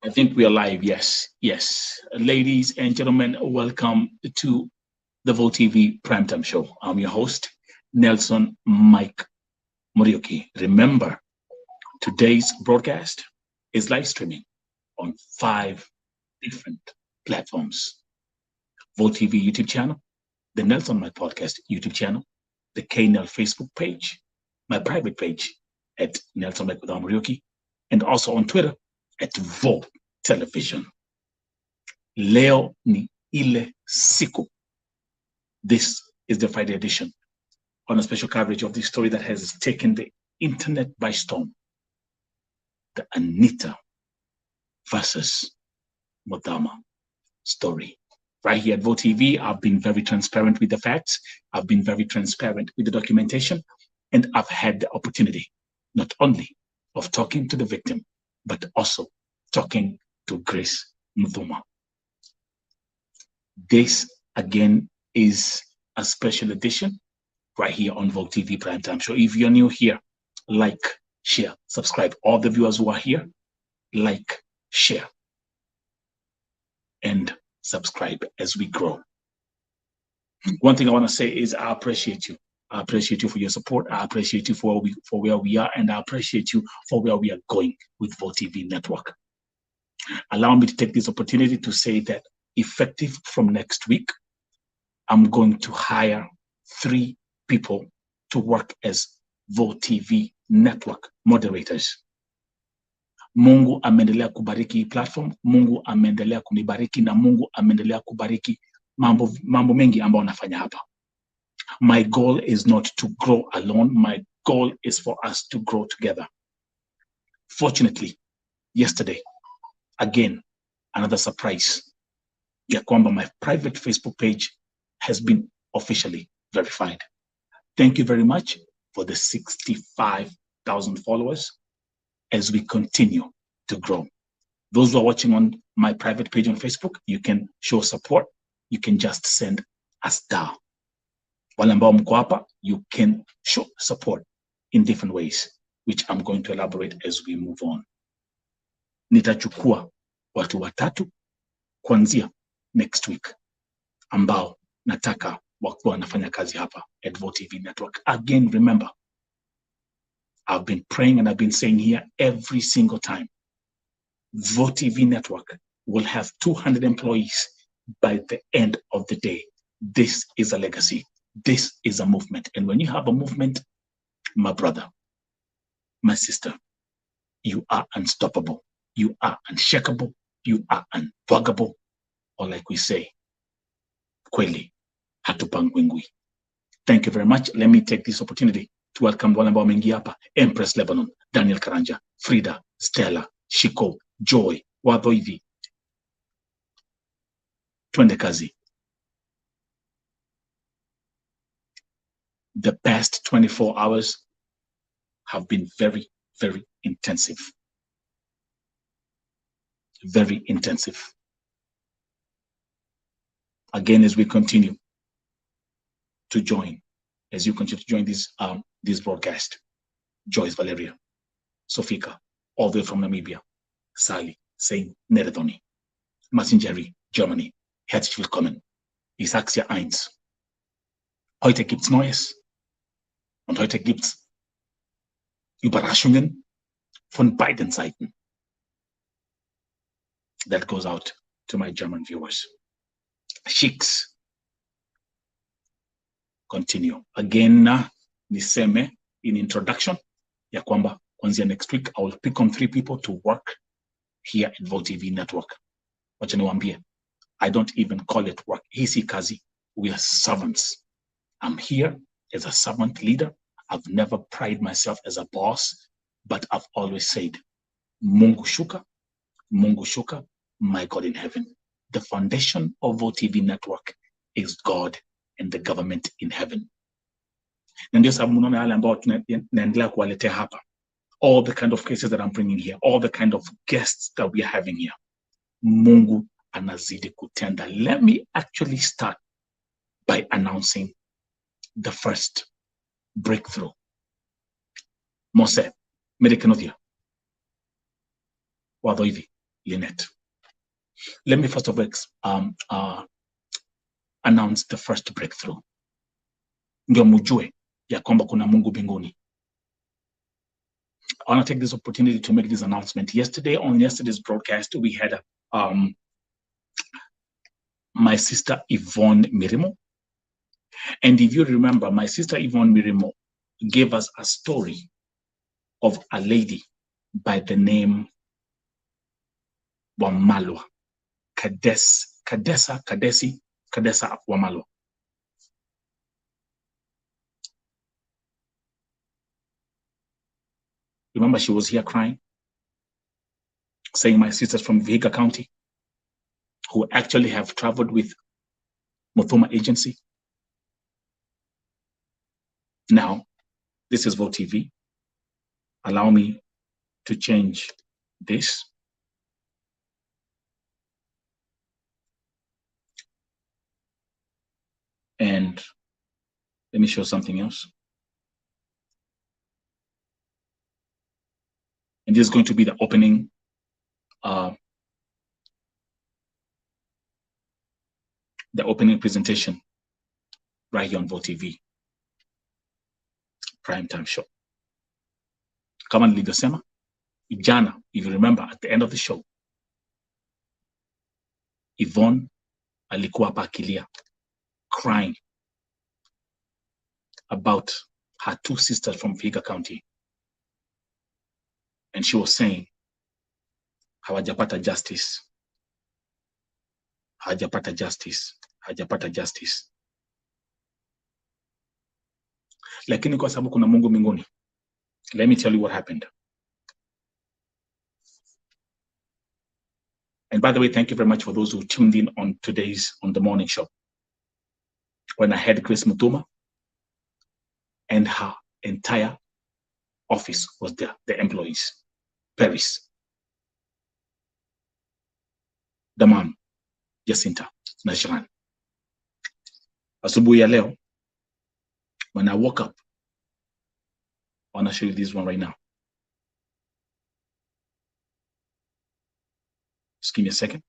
I think we are live. Yes, yes. Ladies and gentlemen, welcome to the Volt TV Primetime Show. I'm your host, Nelson Mike Muriuki. Remember, today's broadcast is live streaming on 5 different platforms. Volt TV YouTube channel, the Nelson Mike Podcast YouTube channel, the KNEL Facebook page, my private page at Nelson Mike with Muriuki, and also on Twitter at Volt Television. Leo ni ile siku. This is the Friday edition on a special coverage of the story that has taken the internet by storm. The Anita versus MUTHUMA story. Right here at Volt TV, I've been very transparent with the facts. I've been very transparent with the documentation. And I've had the opportunity not only of talking to the victim, but also talking to Grace MUTHUMA. This, again, is a special edition right here on Vogue TV Primetime Show. If you're new here, like, share, subscribe. All the viewers who are here, like, share, and subscribe as we grow. One thing I want to say is I appreciate you. I appreciate you for your support. I appreciate you for where we are, and I appreciate you for where we are going with Vogue TV Network. Allow me to take this opportunity to say that effective from next week, I'm going to hire 3 people to work as Vogue TV Network moderators. Mungu ameendelea kubariki platform, Mungu ameendelea kunibariki, na Mungu ameendelea kubariki mambo mengi ambayo nafanya hapa. My goal is not to grow alone. My goal is for us to grow together. Fortunately, yesterday, again, another surprise. Ya kwamba my private Facebook page has been officially verified. Thank you very much for the 65,000 followers as we continue to grow. Those who are watching on my private page on Facebook, you can show support. You can just send a star. Wale ambao mko hapa, you can show support in different ways, which I'm going to elaborate as we move on. Nitachukua watu 3 kuanzia next week ambao nataka wakuwa wanafanya kazi hapa at Vogue TV Network. Again, remember, I've been praying and I've been saying here every single time, Vogue TV Network will have 200 employees by the end of the day. This is a legacy. This is a movement. And when you have a movement, my brother, my sister, you are unstoppable. You are unshakable. You are unbuggable. Or like we say, kweli hatupangwingwi. Thank you very much. Let me take this opportunity to welcome wale ambao wameingia hapa: Empress Lebanon, Daniel Karanja, Frida, Stella, Shiko, Joy, Wadhoivi. Twende kazi. The past 24 hours have been very, very intensive. Very intensive. Again, as we continue to join, as you continue to join this broadcast, Joyce Valeria, Sofika, all the way from Namibia, Sally, saying Neredoni, Massinjeri, Germany, herzlich willkommen. Ich sag's ja eins. Heute gibt's Neues und heute gibt's Überraschungen von beiden Seiten. That goes out to my German viewers. Sheiks, continue. Again, niseme in introduction ya kwamba kuanzia next week I will pick on 3 people to work here at Vogue TV Network. Wacha niwaambie, I don't even call it work. Hisi kazi. We are servants. I'm here as a servant leader. I've never prided myself as a boss, but I've always said, Mungu shuka, my God in heaven. The foundation of Vogue TV Network is God and the government in heaven. Na ndio sababu mnaona yale ambao tunaendelea kuwaletea hapa. All the kind of cases that I'm bringing here, all the kind of guests that we are having here. Mungu anazidi kutenda. Let me actually start by announcing the first breakthrough. Mose, Medekenodia. Wadhoivi, Lynette. Let me first of all announce the first breakthrough. Ndio mujue ya kwamba kuna Mungu mbinguni. I want to take this opportunity to make this announcement. On yesterday's broadcast, we had my sister Yvonne Mirimo. And if you remember, my sister Yvonne Mirimo gave us a story of a lady by the name Wamalwa. Kadesa Wamalwa. Remember, she was here crying, saying my sisters from Vihiga County, who actually have traveled with MUTHUMA agency. Now, this is Vote TV. Allow me to change this. And let me show something else. And this is going to be the opening presentation right here on Vote TV. Primetime show. Kama nilivyosema, jana, if you remember, at the end of the show, Yvonne alikuwa hapa akilia, crying about her two sisters from Vihiga County. And she was saying, hawajapata justice. Hawajapata justice. Hawajapata justice. Lakini kwa sababu kuna Mungu mbinguni, let me tell you what happened. And by the way, thank you very much for those who tuned in on the morning show. When I had Grace MUTHUMA and her entire office was there, the employees, Paris, the mom, Jacinta, Najran. Asubuhi ya leo, when I woke up, I want to show you this one right now. Just give me a second.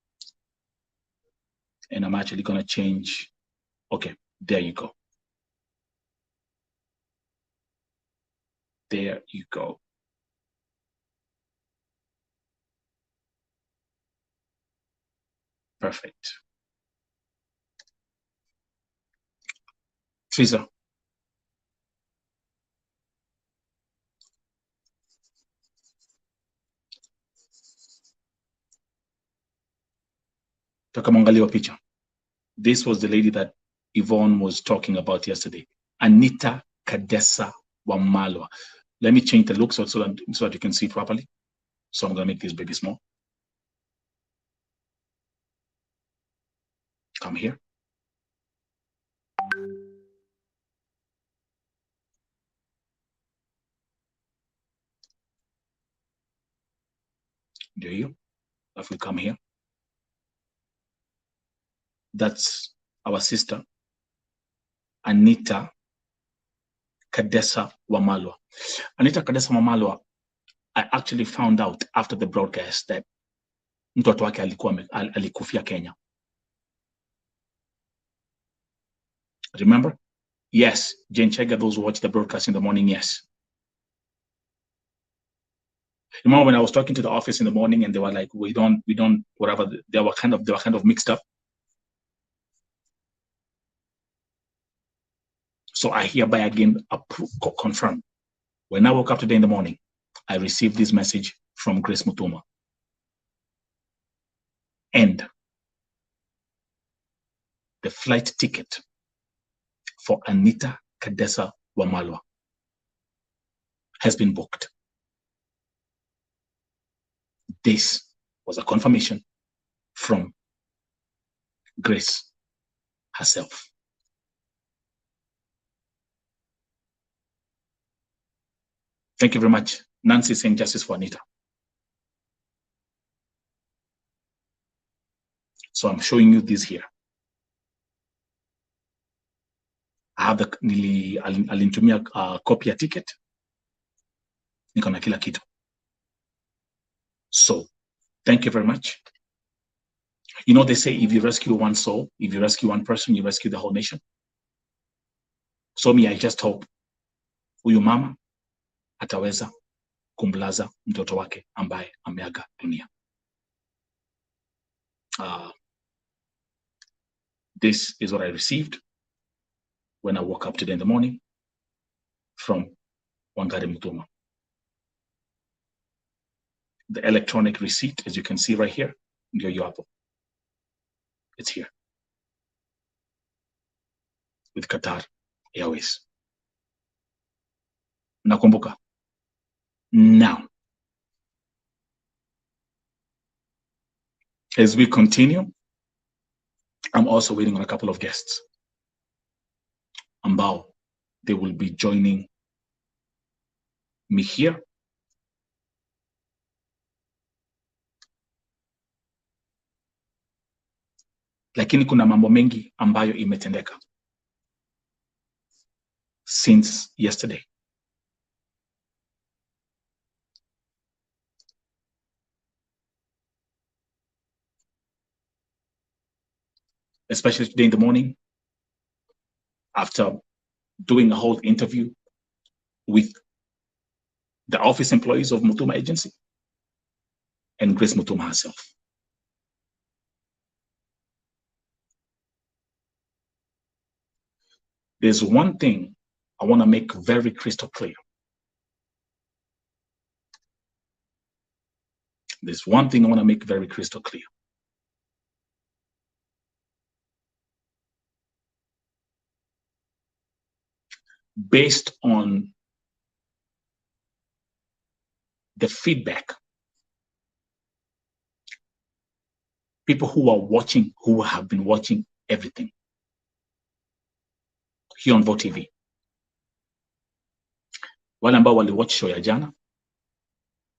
And I'm actually going to change. Okay, there you go. There you go. Perfect. Teresa. Picha. This was the lady that Yvonne was talking about yesterday. Anita Kadesa Wamalwa. Let me change the look so that you can see properly. So I'm going to make this baby small. Come here. There you. If we come here. That's our sister, Anita Kadesa Wamalwa. Anita Kadesa Wamalwa, I actually found out after the broadcast that mtoto wake alikufia Kenya. Remember? Yes, Jane Chega, those who watch the broadcast in the morning, yes. Remember when I was talking to the office in the morning and they were like, we don't, whatever, they were kind of mixed up. So I hereby again confirm. When I woke up today in the morning, I received this message from Grace MUTHUMA. And the flight ticket for Anita Kadesa Wamalwa has been booked. This was a confirmation from Grace herself. Thank you very much. Nancy saying justice for Anita. So I'm showing you this here. I have alinitumia copy a ticket. Niko na kila kitu. So Thank you very much. You know, they say if you rescue one soul, if you rescue one person, you rescue the whole nation. So me, I just hope huyu mama ataweza kumlaza mtoto wake ambaye ameaga dunia. This is what I received when I woke up today in the morning from Wangari MUTHUMA. The electronic receipt, as you can see right here, ndio hapo. It's here with Qatar Airways. Nakumbuka. Now, as we continue, I'm also waiting on a couple of guests. Ambao, they will be joining me here. Lakini kuna mambo mengi ambayo imetendeka since yesterday. Especially today in the morning, after doing a whole interview with the office employees of MUTHUMA agency and Grace MUTHUMA herself. There's one thing I want to make very crystal clear. There's one thing I want to make very crystal clear. Based on the feedback, people who are watching, who have been watching everything here on VOTV TV. Wale ambao wali watch show ya jana,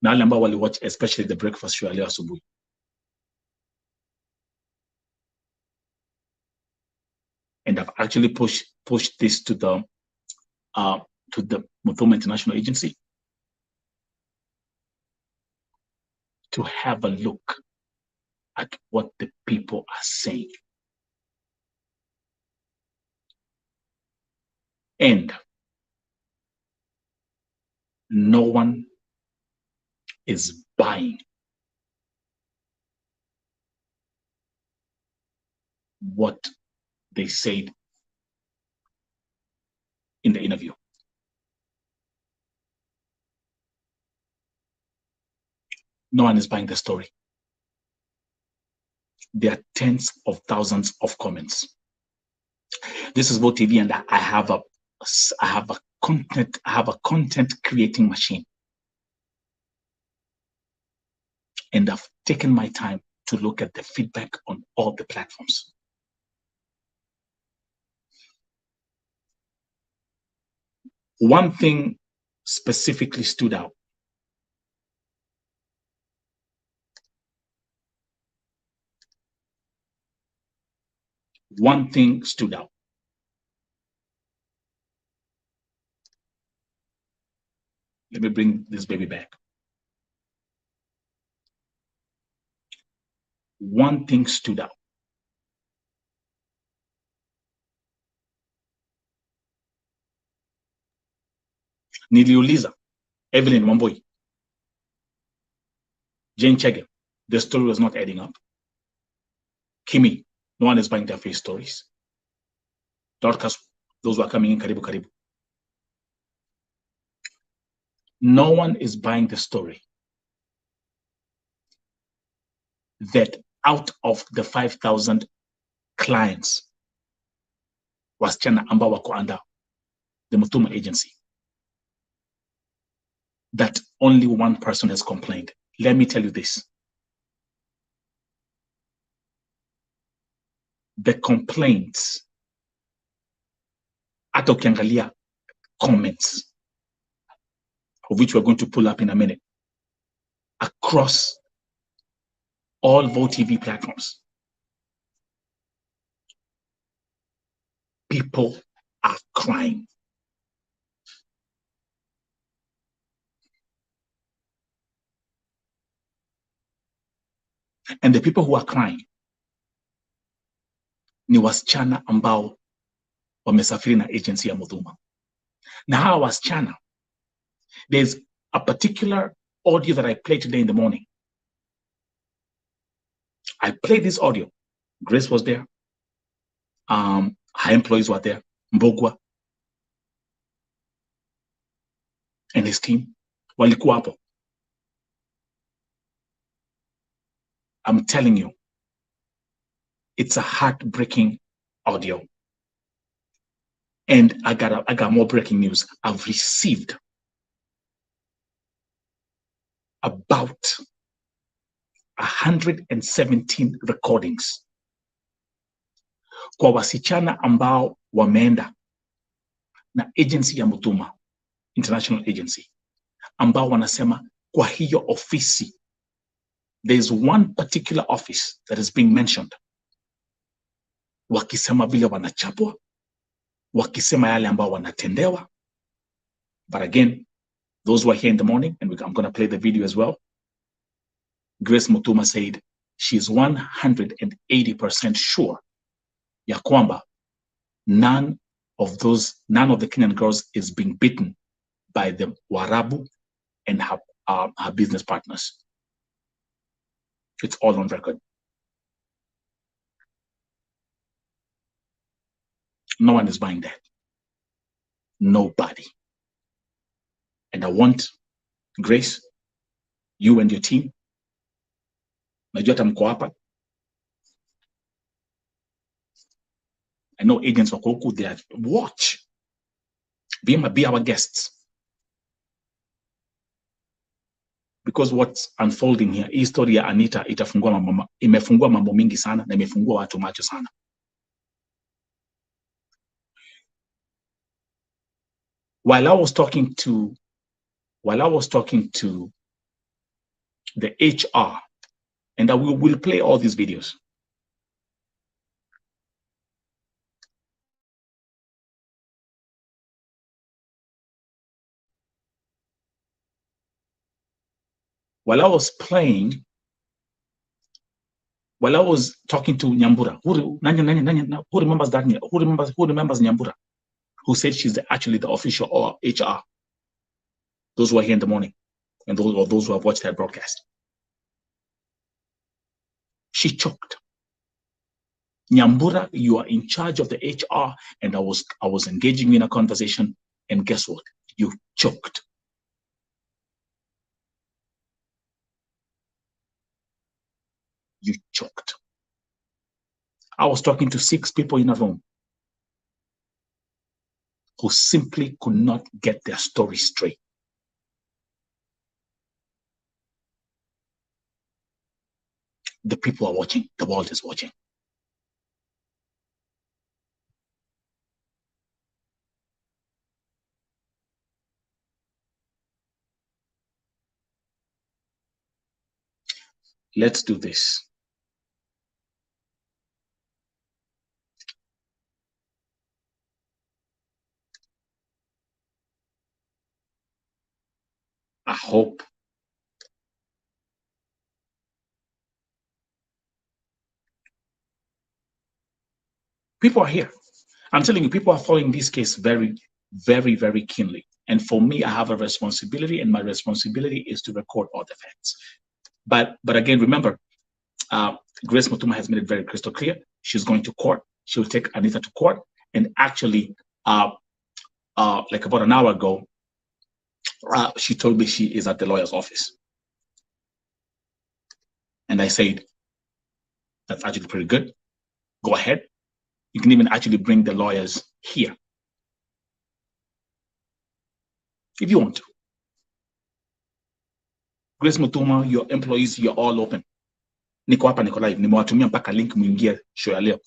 na wale ambao wali watch especially the breakfast show ya leo asubuhi. And I've actually pushed this to the MUTHUMA International Agency to have a look at what the people are saying. And no one is buying what they said in the interview. No one is buying the story. There are tens of thousands of comments. This is VOTV TV, and I have a content creating machine. And I've taken my time to look at the feedback on all the platforms. One thing specifically stood out. One thing stood out. Let me bring this baby back. One thing stood out. Niliuliza Evelyn Wambui, Jane Chege, the story was not adding up. Kimi, no one is buying their face stories. Dorcas, those who are coming in, karibu karibu. No one is buying the story that out of the 5,000 clients wasichana ambao wako under the MUTHUMA agency, that only one person has complained. Let me tell you this. The complaints, hata ukiangalia comments, of which we're going to pull up in a minute, across all VOTV platforms, people are crying. And the people who are crying ni wasichana ambao wamesafiri na agency ya MUTHUMA. Na hawa wasichana, there's a particular audio that I played today in the morning. I played this audio. Grace was there. Her employees were there. Mbogwa and his team walikuwa hapo. I'm telling you, it's a heartbreaking audio. And I got more breaking news. I've received about 117 recordings kwa wasichana ambao wameenda na agency ya MUTHUMA, international agency, ambao wanasema kwa hiyo ofisi, there's one particular office that is being mentioned, wakisema vile wanachapwa, wakisema yale ambao wanatendewa. But again, those who are here in the morning, and I'm going to play the video as well, Grace MUTHUMA said she's 180% sure ya kwamba none of the Kenyan girls is being beaten by the Warabu and her business partners. It's all on record. No one is buying that. Nobody. And I want Grace, you and your team, najua mko hapa. I know agents wako huku, they watch. Be our guests. Because what's unfolding here, hii story ya Anita imefungua mambo mingi sana na imefungua watu macho sana. While I was talking to the HR, and I will play all these videos. While I was talking to Nyambura, who remembers that? Who remembers Nyambura? Who said she's actually the official or HR? Those who are here in the morning, and those who have watched that broadcast. She choked. Nyambura, you are in charge of the HR, and I was engaging you in a conversation, and guess what? You choked. You choked. I was talking to 6 people in a room who simply could not get their story straight. The people are watching. The world is watching. Let's do this. I hope people are here. I'm telling you, people are following this case very, very, very keenly. And for me, I have a responsibility, and my responsibility is to record all the facts. But again, remember, Grace MUTHUMA has made it very crystal clear. She's going to court. She'll take Anita to court. And actually, like about an hour ago, she told me she is at the lawyer's office. And I said, that's actually pretty good. Go ahead. You can even actually bring the lawyers here if you want to. Grace MUTHUMA, your employees, you're all open. Niko hapa, niko live. Nimewatumia mpaka link muingie show ya leo.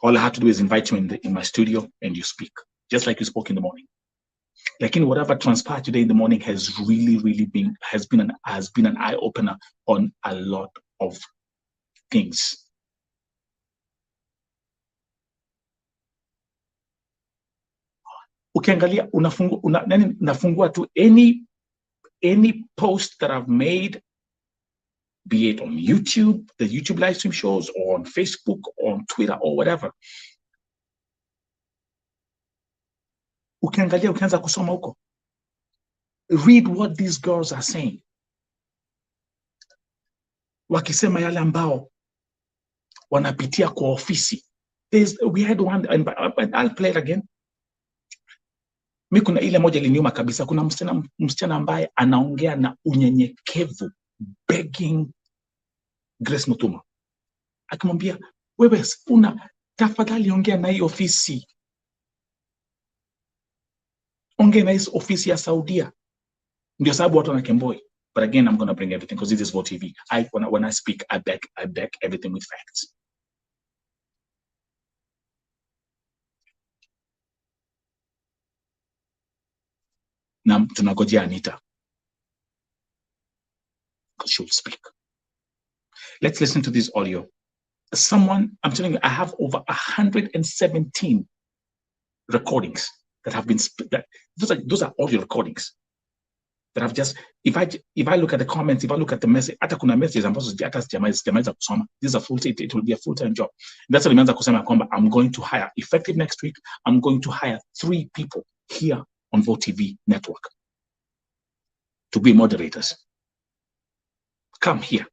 All I have to do is invite you in my studio and you speak, just like you spoke in the morning. Like in whatever transpired today in the morning has really been an eye opener on a lot of things. Ukiangalia unafungua tu any post that I've made, be it on YouTube, the YouTube live stream shows, or on Facebook, or on Twitter, or whatever, ukiangalia, ukianza kusoma huko, read what these girls are saying. Wakisema yale ambao wanapitia kwa ofisi. We had one, and I'll play it again. Mi kuna ile moja iliniuma kabisa. Kuna msichana ambaye anaongea na unyenyekevu, begging Grace Muthuma, akimwambia, wewe tafadhali ongea na hii ofisi, ongea na hii ofisi ya Saudia. Ndio sababu watu wanakemboi. But again, I'm going to bring everything because this is VOTV. When I speak, I back everything with facts. Na tunagojea Anita, because she will speak. Let's listen to this audio. I'm telling you, I have over 117 recordings that have been, those are audio recordings that I've just, if I look at the comments, if I look at the message, hata kuna messages ambazo hata sijamaliza kusoma. This is a it will be a full-time job. That's what nimeanza kusema kwamba I'm going to hire, effective next week, I'm going to hire 3 people here on VOTV network to be moderators. Come here.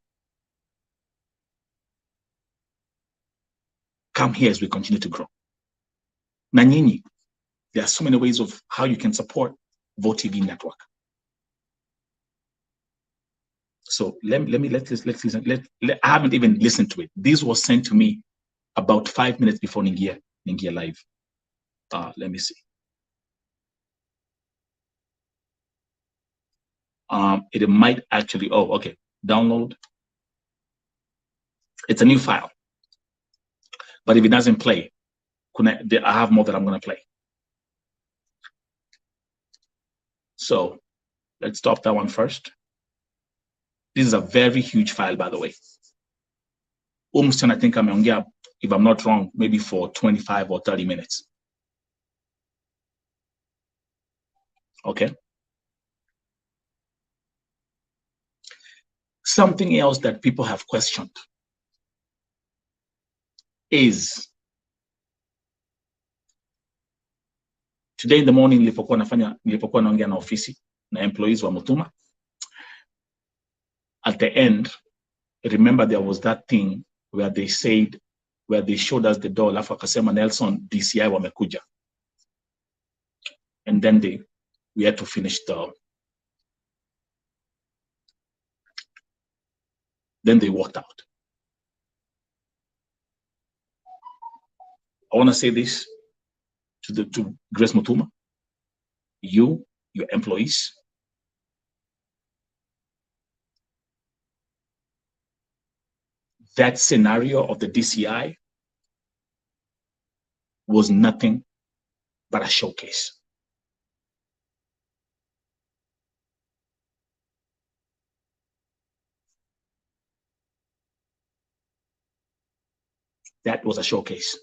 Come here as we continue to grow. Na nyinyi, there are so many ways of how you can support VOTV network. So let's listen. I haven't even listened to it. This was sent to me about 5 minutes before Ningia live. Let me see. It might actually, oh, okay. Download. It's a new file. But if it doesn't play, I have more that I'm going to play. So let's stop that one first. This is a very huge file, by the way. Almost, I think I'm if I'm not wrong, maybe for 25 or 30 minutes. Okay. Something else that people have questioned is, today in the morning, nilipokuwa naongea na ofisi na employees wa MUTHUMA. At the end, remember there was that thing where they showed us the door, alafu akasema Nelson, DCI wamekuja. And then we had to finish then they walked out. I want to say this to Grace Muthuma, your employees, that scenario of the DCI was nothing but a showcase. That was a showcase.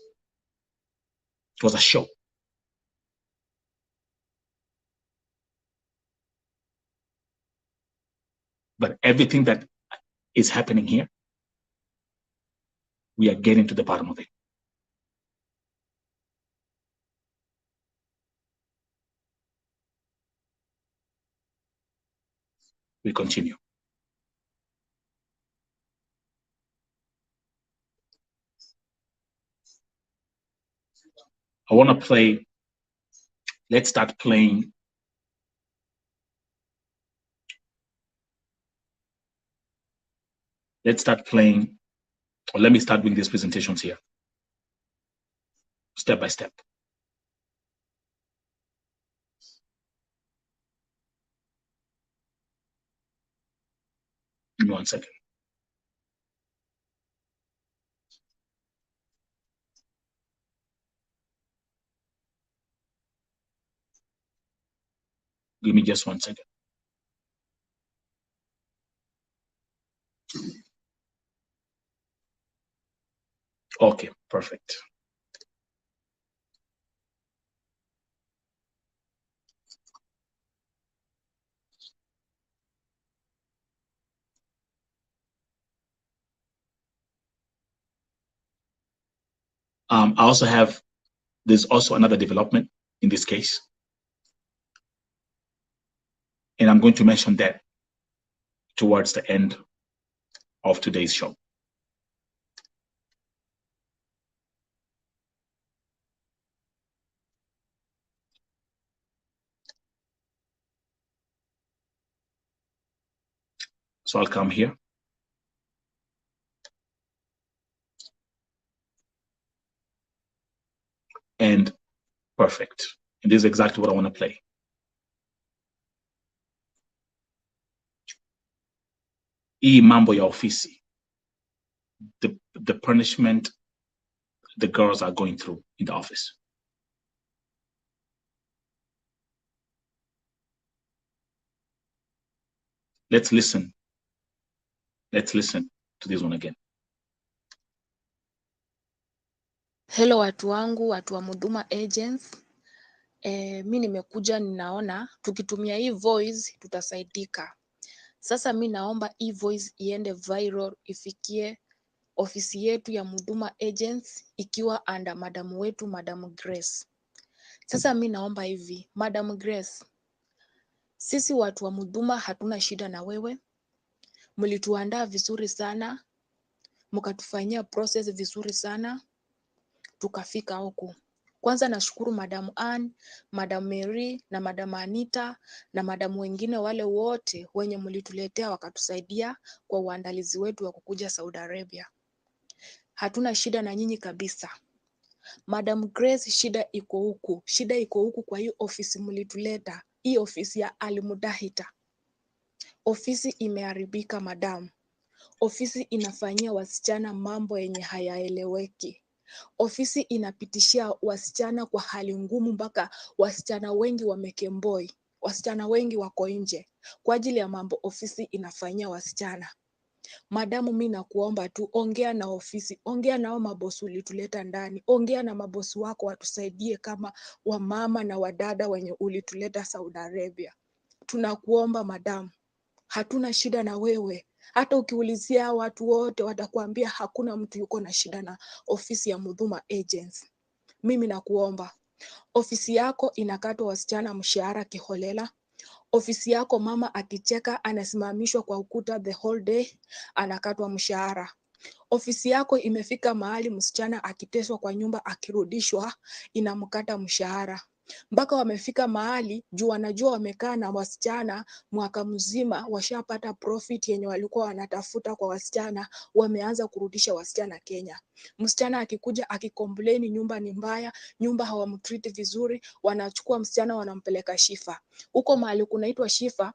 It was a show. But everything that is happening here, we are getting to the bottom of it. We continue. I want to play. Let's start playing. Let's start playing, or let me start doing these presentations here, step by step. Give me 1 second. Give me just 1 second. Okay, perfect. There's also another development in this case, and I'm going to mention that towards the end of today's show. So I'll come here. And perfect. And this is exactly what I want to play. Hii mambo ya ofisi. The punishment the girls are going through in the office. Let's listen. Let's listen to this one again. Hello watu wangu, watu wa MUTHUMA agents. Mi nimekuja ninaona tukitumia hii voice tutasaidika. Sasa mi naomba hii voice iende viral, ifikie ofisi yetu ya MUTHUMA agents ikiwa under madamu wetu Madam Grace. Sasa mi naomba hivi, Madam Grace, sisi watu wa MUTHUMA hatuna shida na wewe. Mlituandaa vizuri sana, mkatufanyia process vizuri sana, tukafika huku. Kwanza nashukuru Madam Ann, Madam Mary na Madam Anita na Madam wengine wale wote wenye mlituletea wakatusaidia kwa uandalizi wetu wa kukuja Saudi Arabia. Hatuna shida na nyinyi kabisa. Madam Grace, shida iko huku. Shida iko huku kwa hiyo ofisi mlituleta. Hii ofisi ya Al-Mudahita. Ofisi imeharibika madam. Ofisi inafanyia wasichana mambo yenye hayaeleweki. Ofisi inapitishia wasichana kwa hali ngumu mpaka wasichana wengi wamekemboi. Wasichana wengi wako nje kwa ajili ya mambo ofisi inafanyia wasichana. Madamu, mimi nakuomba tu ongea na ofisi, ongea nao mabosi ulituleta ndani, ongea na mabosi wako watusaidie kama wamama na wadada wenye ulituleta Saudi Arabia. Tunakuomba madamu, hatuna shida na wewe. Hata ukiulizia watu wote watakuambia hakuna mtu yuko na shida na ofisi ya MUTHUMA agents. Mimi nakuomba, ofisi yako inakatwa wasichana mshahara kiholela. Ofisi yako mama akicheka anasimamishwa kwa ukuta the whole day, anakatwa mshahara. Ofisi yako imefika mahali msichana akiteswa kwa nyumba akirudishwa inamkata mshahara. Mpaka wamefika mahali juu wanajua wamekaa na wasichana mwaka mzima, washapata profit yenye walikuwa wanatafuta kwa wasichana, wameanza kurudisha wasichana Kenya. Msichana akikuja akikomplaini nyumba ni mbaya, nyumba hawamtreat vizuri, wanachukua msichana wanampeleka Shifa. Huko mahali kunaitwa Shifa,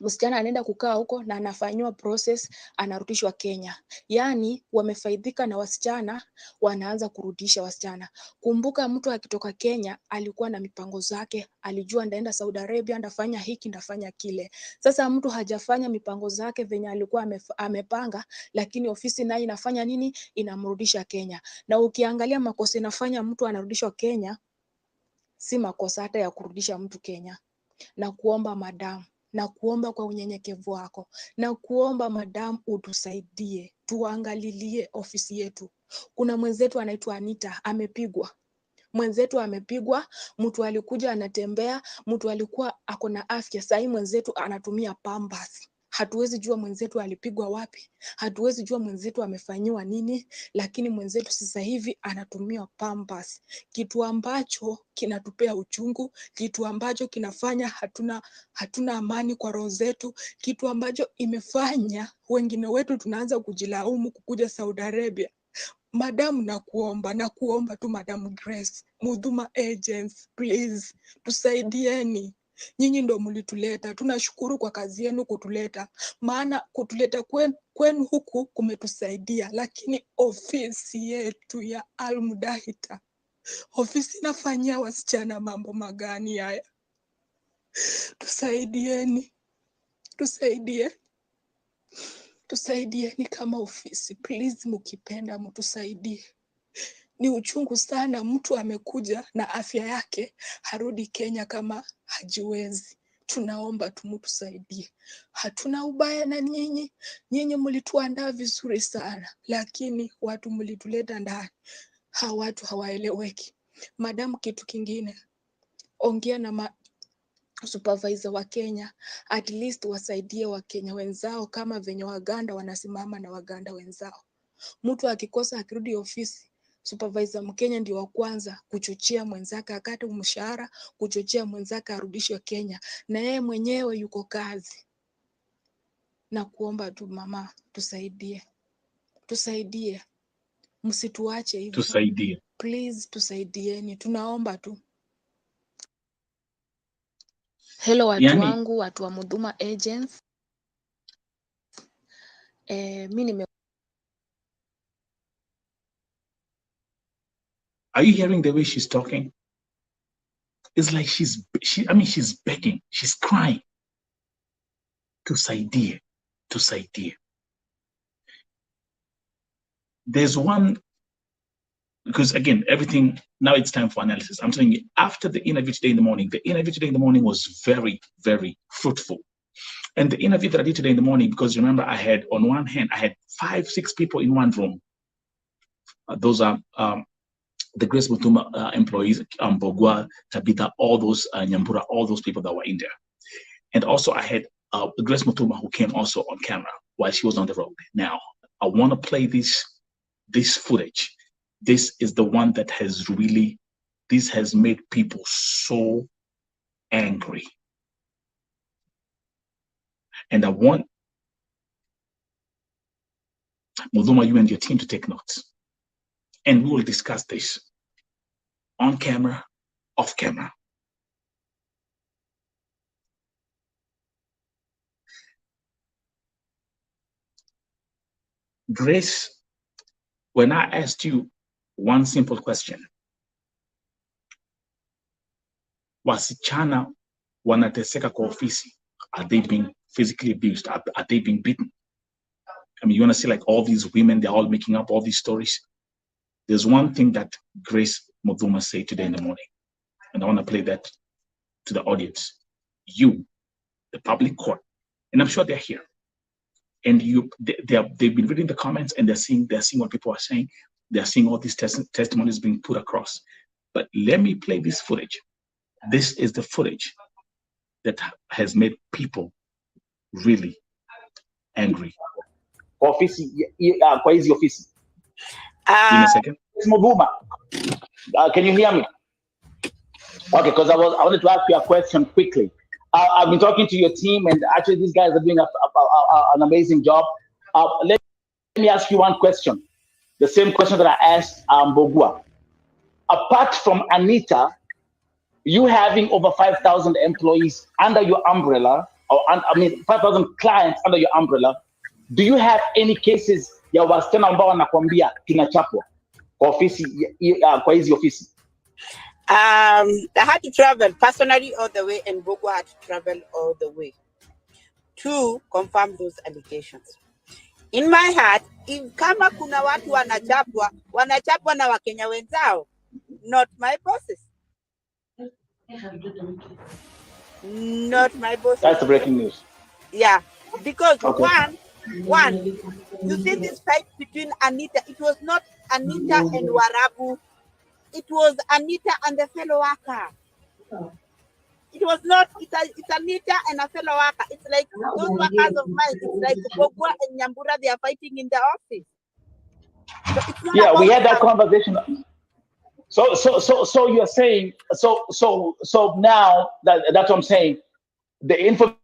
msichana anaenda kukaa huko na anafanywa process, anarudishwa Kenya. Yani wamefaidika na wasichana, wanaanza kurudisha wasichana. Kumbuka mtu akitoka Kenya alikuwa na mipango zake, alijua ndaenda Saudi Arabia, ndafanya hiki, ndafanya kile. Sasa mtu hajafanya mipango zake venye alikuwa amepanga, lakini ofisi nayo inafanya nini? Inamrudisha Kenya. Na ukiangalia makosa inafanya mtu anarudishwa Kenya, si makosa hata ya kurudisha mtu Kenya. Na kuomba madam, na kuomba kwa unyenyekevu wako, na kuomba madam utusaidie, tuangalilie ofisi yetu. Kuna mwenzetu anaitwa Anita, amepigwa. Mwenzetu amepigwa, mtu alikuja anatembea, mtu alikuwa ako na afya, sasa mwenzetu anatumia pampers. Hatuwezi jua mwenzetu alipigwa wapi, hatuwezi jua mwenzetu amefanyiwa nini, lakini mwenzetu sasa hivi anatumia pampers. Kitu ambacho kinatupea uchungu, kitu ambacho kinafanya hatuna amani kwa roho zetu, kitu ambacho imefanya wengine wetu tunaanza kujilaumu kukuja Saudi Arabia. Madam, nakuomba tu Madam Grace, MUTHUMA agents, please, tusaidieni. Nyinyi ndo mlituleta, tunashukuru kwa kazi yenu kutuleta. Maana kutuleta kwenu huku kumetusaidia, lakini ofisi yetu ya Al-Mudahita, ofisi inafanyia wasichana mambo magani haya? Tusaidieni, tusaidieni kama ofisi, please, mkipenda mtusaidie. Ni uchungu sana, mtu amekuja na afya yake harudi Kenya kama hajiwezi. Tunaomba tumtusaidie. Hatuna ubaya na nyinyi mlituandaa vizuri sana, lakini watu mlituleta ndani hawa watu hawaeleweki. Madam, kitu kingine, ongea na supervisor wa Kenya, at least wasaidie Wakenya wenzao kama venye Waganda wanasimama na Waganda wenzao. Mtu akikosa akirudi ofisi, supervisor Mkenya ndio wa kwanza kuchochea mwenzake akate mshahara, kuchochea mwenzake arudishwe Kenya, na yeye mwenyewe yuko kazi. Na kuomba tu mama, tusaidie, msituache hivyo, tusaidie, please, tusaidieni, tunaomba tu. Hello watu wangu, watu wa MUTHUMA agents. Mimi Are you hearing the way she's talking? It's like she's begging, she's crying. Tusaidie. There's one, because again, everything, now it's time for analysis. I'm telling you, after the interview today in the morning was very, very fruitful. And the interview that I did today in the morning, because remember, I had, on one hand, I had 5-6 people in one room. Those are the Grace MUTHUMA employees, Bogwa, Tabitha, all those, Nyambura, all those people that were in there. And also I had Grace MUTHUMA, who came also on camera while she was on the road. Now, I want to play this footage. This is the one that has really, this has made people so angry. And I want MUTHUMA, you and your team to take notes. And we will discuss this on camera, off camera. Grace, when I asked you one simple question, wasichana wanateseka kwa ofisi, are they being physically abused? Are they being beaten? I mean, you want to see like all these women, they're all making up all these stories. There's one thing that Grace MUTHUMA said today in the morning, and I want to play that to the audience. You, the public court, and I'm sure they're here, and they've been reading the comments, and they're seeing what people are saying. They're seeing all these testimonies being put across. But let me play this footage. This is the footage that has made people really angry. Ofisi, kwa hizi ofisi. Give me a second. MUTHUMA, can you hear me? Okay, because I wanted to ask you a question quickly. I've been talking to your team, and actually these guys are doing an amazing job. Let me ask you one question. The same question that I asked Bogwa. Apart from Anita, you having over 5,000 employees under your umbrella, 5,000 clients under your umbrella, do you have any cases ya wasichana ambao wanakuambia tunachapwa kwa ofisi, kwa hizi ofisi? I had to travel personally all the way, and Bogwa had to travel all the way to confirm those allegations. In my heart, if kama kuna watu wanachapwa na Wakenya wenzao, not my bosses. Not my bosses. That's the breaking news. Yeah, because okay. One, you see this fight between Anita. It was not Anita and Warabu. It was Anita and the fellow worker. It was not, it's Anita and a fellow worker. It's like those workers of mine. It's like Bogwa and Nyambura, they are fighting in the office. So yeah, we had that conversation. So you're saying, so now that's what I'm saying. The information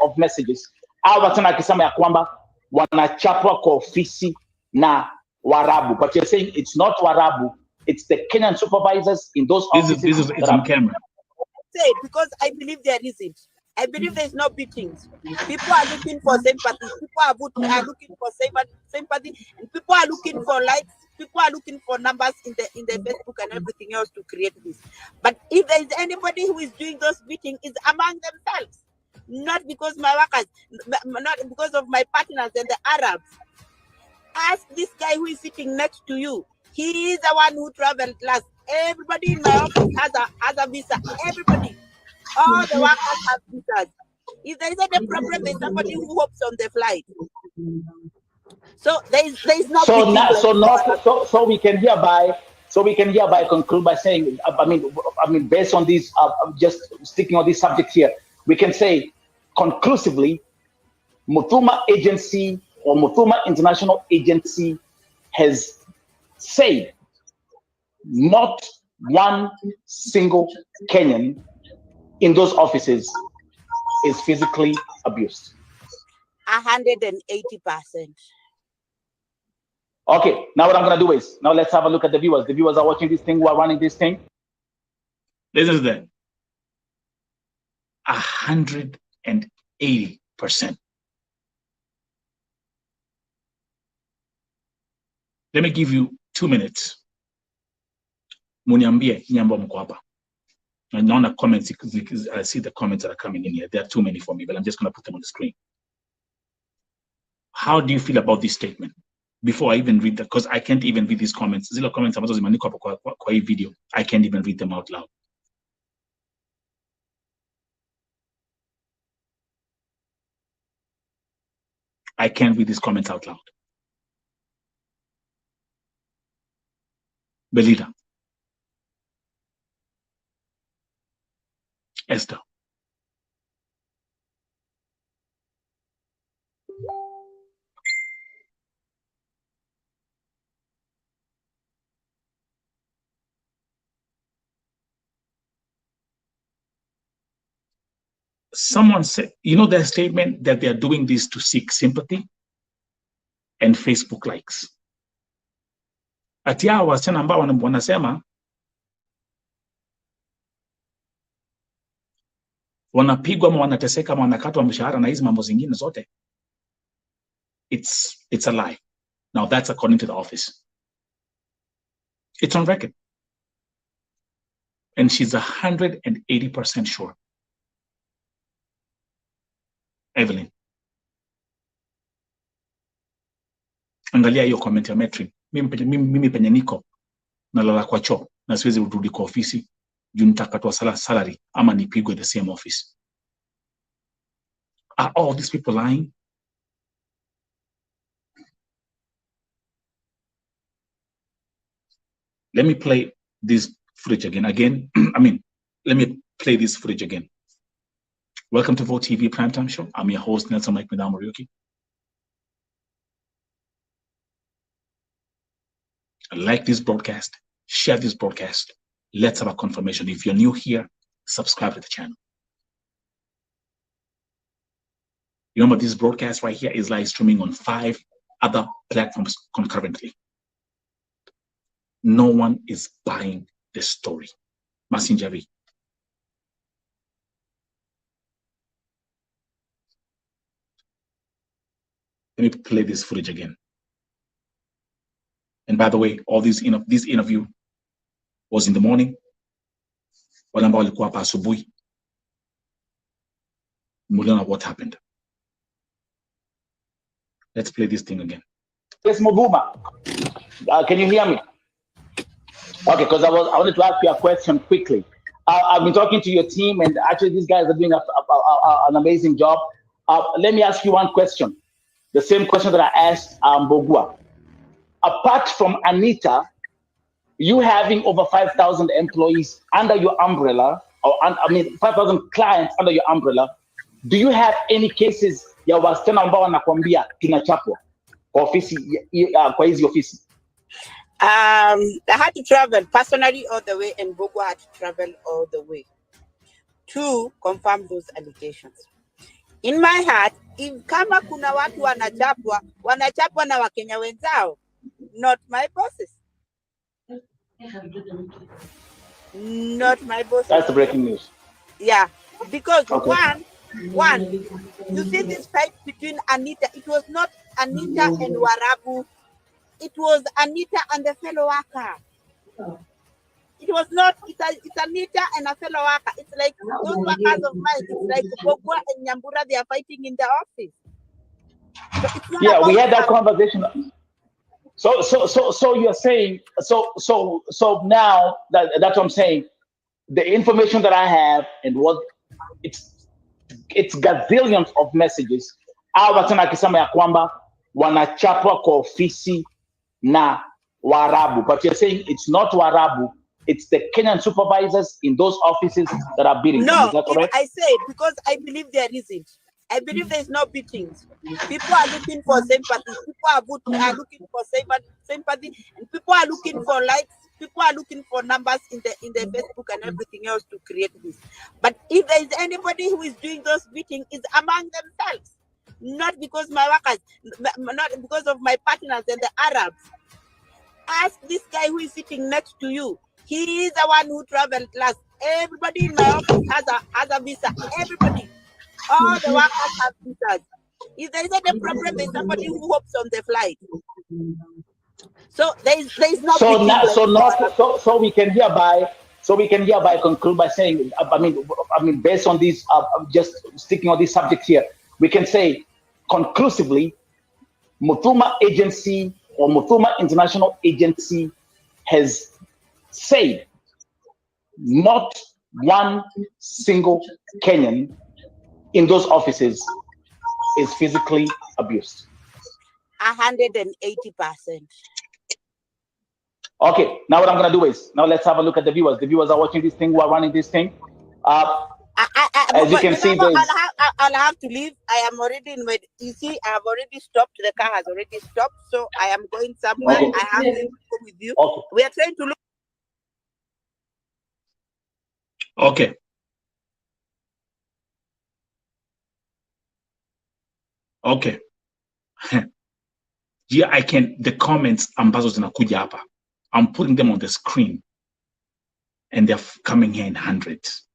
of messages, hawa tena akisema ya kwamba wanachapwa kwa ofisi na Warabu, but you're saying it's not Warabu, it's the Kenyan supervisors in those offices. This is on camera. Say, because I believe there isn't. I believe there's no beatings. People are looking for sympathy. People are looking for sympathy, and people are looking for likes. People are looking for numbers in the Facebook and everything else to create this. But if there is anybody who is doing those beatings, it's among themselves. Not because my workers, not because of my partners and the Arabs. Ask this guy who is sitting next to you. He is the one who traveled last. Everybody in my office has a visa. Everybody. All the workers have visas. If there is any problem, there's somebody who hops on the flight. So there is no. So we can hereby conclude by saying, I mean, based on these, just sticking on this subject here, we can say conclusively, MUTHUMA Agency or MUTHUMA International Agency has said not one single Kenyan in those offices is physically abused. 180%. Okay, now what I'm gonna do is, now let's have a look at the viewers. The viewers are watching this thing, who are running this thing. This is the 180%. Let me give you 2 minutes. Muniambie nyamba mko hapa. I know the comments, I see the comments that are coming in here. There are too many for me, but I'm just going to put them on the screen. How do you feel about this statement? Before I even read that, because I can't even read these comments. Zile comments ambazo zimeandikwa kwa hii video, I can't even read them out loud. I can't read these comments out loud. Belida. Esther. Someone said, you know, their statement that they're doing this to seek sympathy and Facebook likes. Ati hao wasichana ambao wanasema wanapigwa ama wanateseka ama wanakatwa mshahara na hizi mambo zingine zote. It's a lie. Now that's according to the office. It's on record. And she's 180% sure. Evelyn. Angalia hiyo comment ya Metri. Mimi penye niko nalala kwa choo na siwezi rudi kwa ofisi juu nitakatwa salary ama nipigwe the same office. Are all these people lying? Let me play this footage again. Let me play this footage again. Welcome to Vote TV Primetime Show. I'm your host, Nelson Mike Midamoriuki. Like this broadcast, share this broadcast. Let's have a confirmation. If you're new here, subscribe to the channel. Remember, this broadcast right here is live streaming on 5 other platforms concurrently. No one is buying the story. Masinjari. Let me play this footage again. And by the way, all this interview was in the morning. What happened? Let's play this thing again. Yes, MUTHUMA. Can you hear me? Okay, because I wanted to ask you a question quickly. I've been talking to your team, and actually these guys are doing an amazing job. Let me ask you one question. The same question that I asked Bogua. Apart from Anita, you having over 5,000 employees under your umbrella, 5,000 clients under your umbrella, do you have any cases ya wasichana ambao wanakuambia tunachapwa kwa ofisi kwa hizi ofisi? I had to travel personally all the way, and Bogwa had to travel all the way to confirm those allegations. In my heart, if kama kuna watu wanachapwa na Wakenya wenzao, not my bosses. Not my bosses. That's the breaking news. Yeah, because okay. One, you see this fight between Anita. It was not Anita and Warabu. It was Anita and the fellow worker. It was not, it's Anita and a fellow worker. It's like those workers of mine. It's like Bogwa and Nyambura, they are fighting in the office. So yeah, we had that conversation. So you're saying, so now that's what I'm saying. The information that I have and what it's it's gazillions of messages. Hawa tena akisema ya kwamba wanachapwa kwa ofisi na Warabu, but you're saying it's not Warabu, it's the Kenyan supervisors in those offices that are beating them. Is that correct? I said because I believe there isn't. I believe there's no beatings. People are looking for sympathy. People are looking for sympathy, and people are looking for likes. People are looking for numbers in the Facebook and everything else to create this. But if there is anybody who is doing those beatings, it's among themselves, not because my workers, not because of my partners and the Arabs. Ask this guy who is sitting next to you. He is the one who traveled last. Everybody in my office has a visa. Everybody. All the workers have visas. If there isn't a problem, there's somebody who hops on the flight. So there's no. So we can hereby conclude by saying, I mean, based on these, just sticking on this subject here, we can say conclusively, MUTHUMA agency or MUTHUMA International Agency has said not one single Kenyan in those offices is physically abused. 180%. Okay, now what I'm gonna do is, now let's have a look at the viewers. The viewers are watching this thing, who are running this thing. As you can see, I'll have to leave. I am already in my, you see, I have already stopped. The car has already stopped. So I am going somewhere. Okay. I have to go with you. Okay. We are trying to look. Okay. Okay. Yeah, I can, the comments ambazo zinakuja hapa, I'm putting them on the screen and they're coming here in hundreds.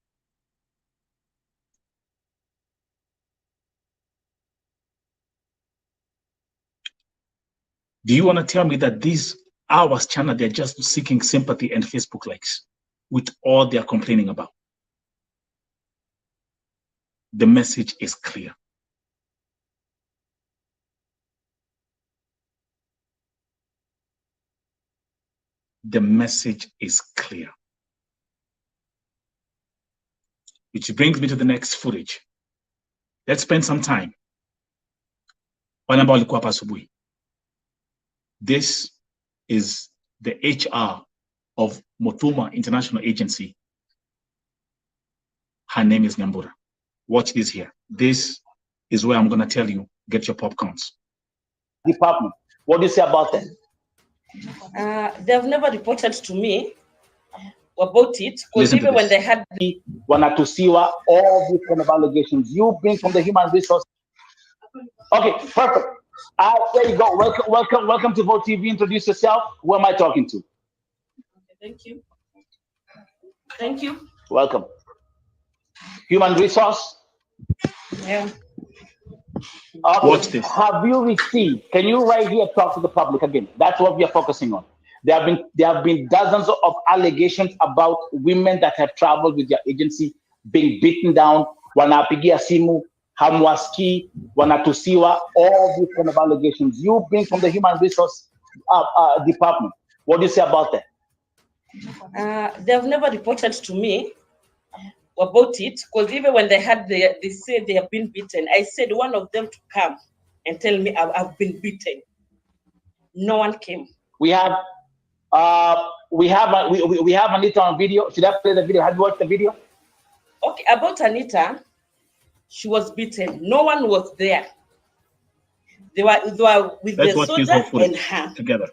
Do you want to tell me that these hours channel, they're just seeking sympathy and Facebook likes with all they're complaining about? The message is clear. The message is clear. Which brings me to the next footage. Let's spend some time. This is the HR of MUTHUMA International Agency. Her name is Nyambura. Watch this here. This is where I'm going to tell you, get your popcorns. Department, what do you say about that? They have never reported to me about it, because even when they had the Wanatusiwa, all these kind of allegations, you bring from the human resource. Okay, perfect. There you go. Welcome to Vote TV. Introduce yourself. Who am I talking to? Thank you. Thank you. Welcome. Human resource. Yeah. Okay. Watch this. Have you received? Can you right here talk to the public again? That's what we are focusing on. There have been dozens of allegations about women that have traveled with their agency being beaten down. Wanapigia simu, hamwaski, wanatusiwa, all these kind of allegations. You bring from the human resource department. What do you say about that? They have never reported to me about it, because even when they had they said they have been beaten, I said one of them to come and tell me I've been beaten. No one came. We have Anita on video. Should I play the video? Have you watched the video? Okay, about Anita, she was beaten. No one was there. They were with the soldier and her together.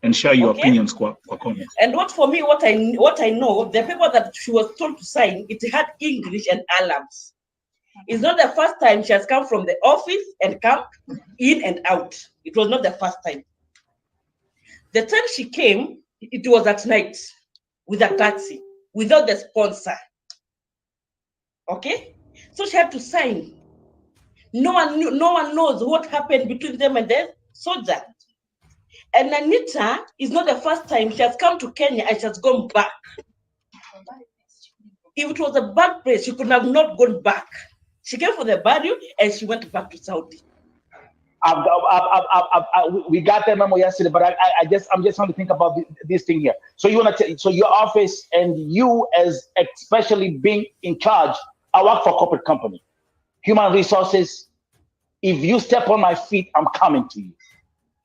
And share your opinions, comments. And what I know, the paper that she was told to sign, it had English and Arabs. It's not the first time she has come from the office and come in and out. It was not the first time. The time she came, it was at night with a taxi, without the sponsor. Okay? So she had to sign. No one knows what happened between them and the soldier. And Anita is not the first time she has come to Kenya and she has gone back. If it was a bad place, she could have not gone back. She came for the burial and she went back to Saudi. We got that memo yesterday, but I'm just trying to think about this thing here. So you want to so your office and you as especially being in charge I work for a corporate company. Human resources, if you step on my feet, I'm coming to you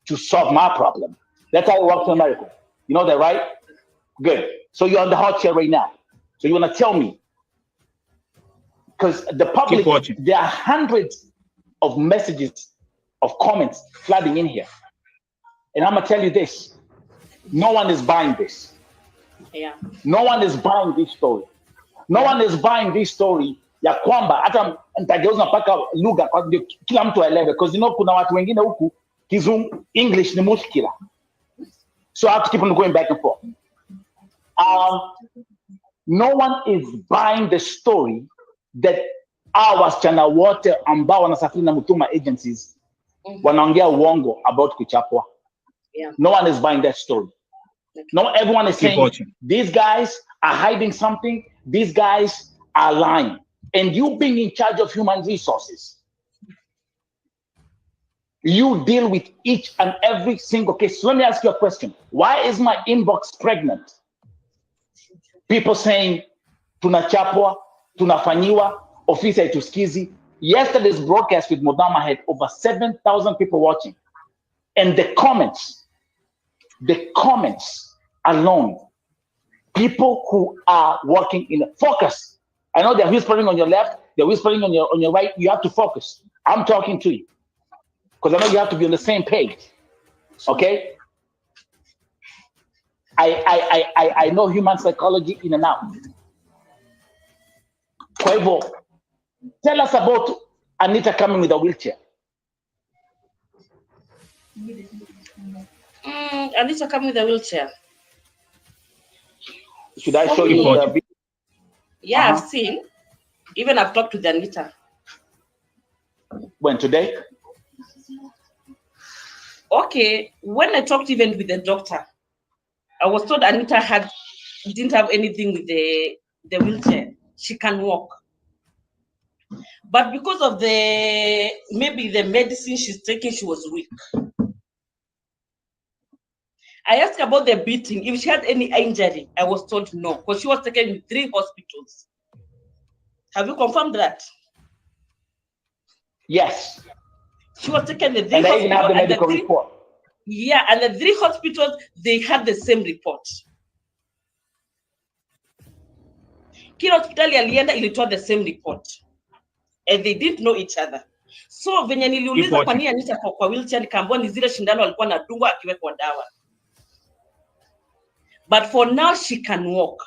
to solve my problem. That's how it works in America. You know that, right? Good. So you're on the hot chair right now. So you want to tell me, because the public, there are hundreds of messages, of comments flooding in here. And I'm going to tell you this. No one is buying this. Yeah. No one is buying this story. No one is buying this story ya kwamba hata nitageuza mpaka lugha kwa kila mtu aelewe, because you know kuna watu wengine huku Kizungu English ni mushkila. So I have to keep on going back and forth. No one is buying the story that our wasichana wote ambao wanasafiri na Muthuma agencies wanaongea uongo about kuchapwa. Yeah. No one is buying that story. No, everyone is saying these guys are hiding something. These guys are lying. And you being in charge of human resources, you deal with each and every single case. So let me ask you a question. Why is my inbox pregnant? People saying, tunachapwa, tunafanyiwa, office haitusikizi. Yesterday's broadcast with MUTHUMA had over 7,000 people watching. And the comments alone, people who are working in a focus. I know they're whispering on your left, they're whispering on your right. You have to focus. I'm talking to you because I know you have to be on the same page. Okay? I know human psychology in and out. Quavo, tell us about Anita coming with a wheelchair. Anita coming with a wheelchair. Should I show you the video? Yeah, I've seen. Even I've talked to Anita. When, today? Okay, when I talked even with the doctor, I was told Anita didn't have anything with the wheelchair. She can walk. But because of maybe the medicine she's taking, she was weak. I asked about the beating. If she had any injury, I was told no, because she was taken in 3 hospitals. Have you confirmed that? Yes. She was taken in 3 and hospitals. And they even have the medical report. Yeah, and the 3 hospitals, they had the same report. Kila hospitali alienda ilitoa the same report. And they didn't know each other. So venye niliuliza kwa nini Anita kwa wheelchair, nikaambiwa ni zile shindano alikuwa anadungwa akiwekwa dawa. But for now, she can walk.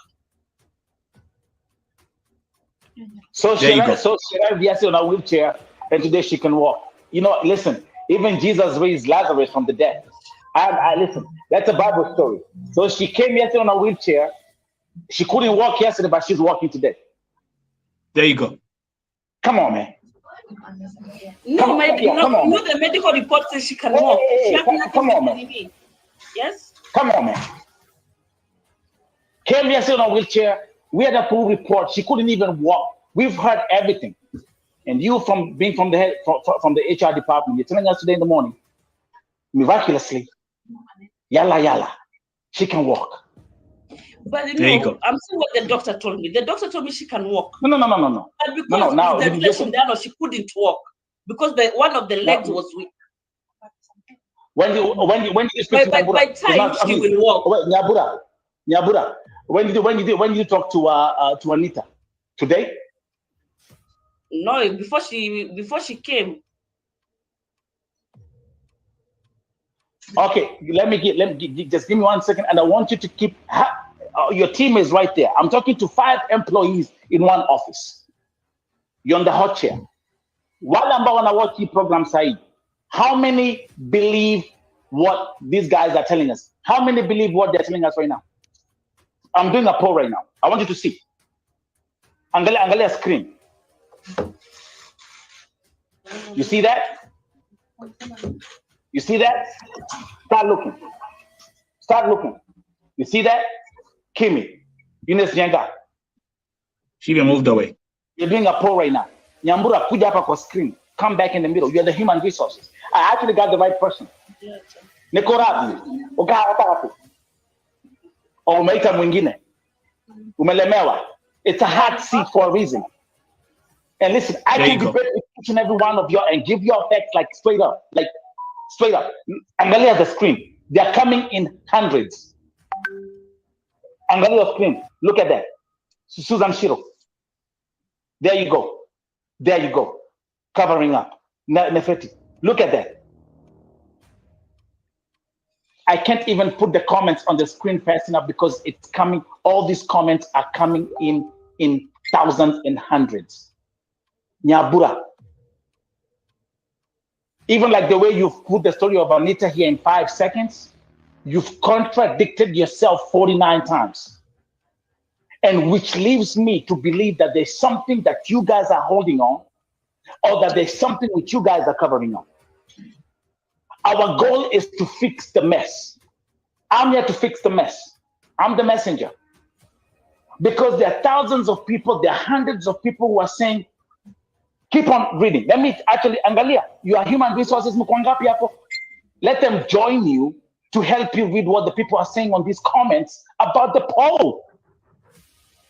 So she arrived on a wheelchair, and today she can walk. You know, listen, even Jesus raised Lazarus from the dead. I listen, that's a Bible story. So she came yesterday on a wheelchair. She couldn't walk yesterday, but she's walking today. There you go. Come on, man. No, the medical report says she can walk. Come on, man. Yes? Come on, man. Came yesterday on a wheelchair. We had a full report. She couldn't even walk. We've heard everything. And you, from being from the head, from the HR department, you're telling us today in the morning, miraculously, yalla, she can walk. But you know, I'm seeing what the doctor told me. The doctor told me she can walk. No. But because now she couldn't walk because one of the legs was weak. When did you speak to by time she will walk. Wait, Nyabura. When did you talk to Anita? Today? No, before she came. Okay, let me just give me 1 second, and I want you to keep your team is right there. I'm talking to 5 employees in one office. You're on the hot chair. Wale ambao wanawatch hii program sahi, how many believe what these guys are telling us? How many believe what they're telling us right now? I'm doing a poll right now. I want you to see. Angalia screen. You see that? You see that? Start looking. You see that? Kimi, Eunice Nyenga. She even moved away. You're doing a poll right now. Nyambura, kuja hapa kwa screen. Come back in the middle. You're the human resources. I actually got the right person. Nikorabi. Umeita mwingine. Umelemewa. It's a hard seat for a reason. And listen, I There can you go. debate with each and every one of you and give you facts like straight up. Angalia the screen. They are coming in hundreds. Angalia the screen. Look at that. Susan Shiro. There you go. There you go. Covering up. Nefeti. Look at that. I can't even put the comments on the screen fast enough because it's coming. All these comments are coming in thousands and hundreds. Nyabura. Even like the way you've put the story of Anita here in 5 seconds, you've contradicted yourself 49 times. And which leaves me to believe that there's something that you guys are holding on, or that there's something which you guys are covering up. Our goal is to fix the mess. I'm here to fix the mess. I'm the messenger. Because there are thousands of people, there are hundreds of people who are saying, keep on reading. Let me actually, Angalia, you are human resources. Let them join you to help you read what the people are saying on these comments about the poll.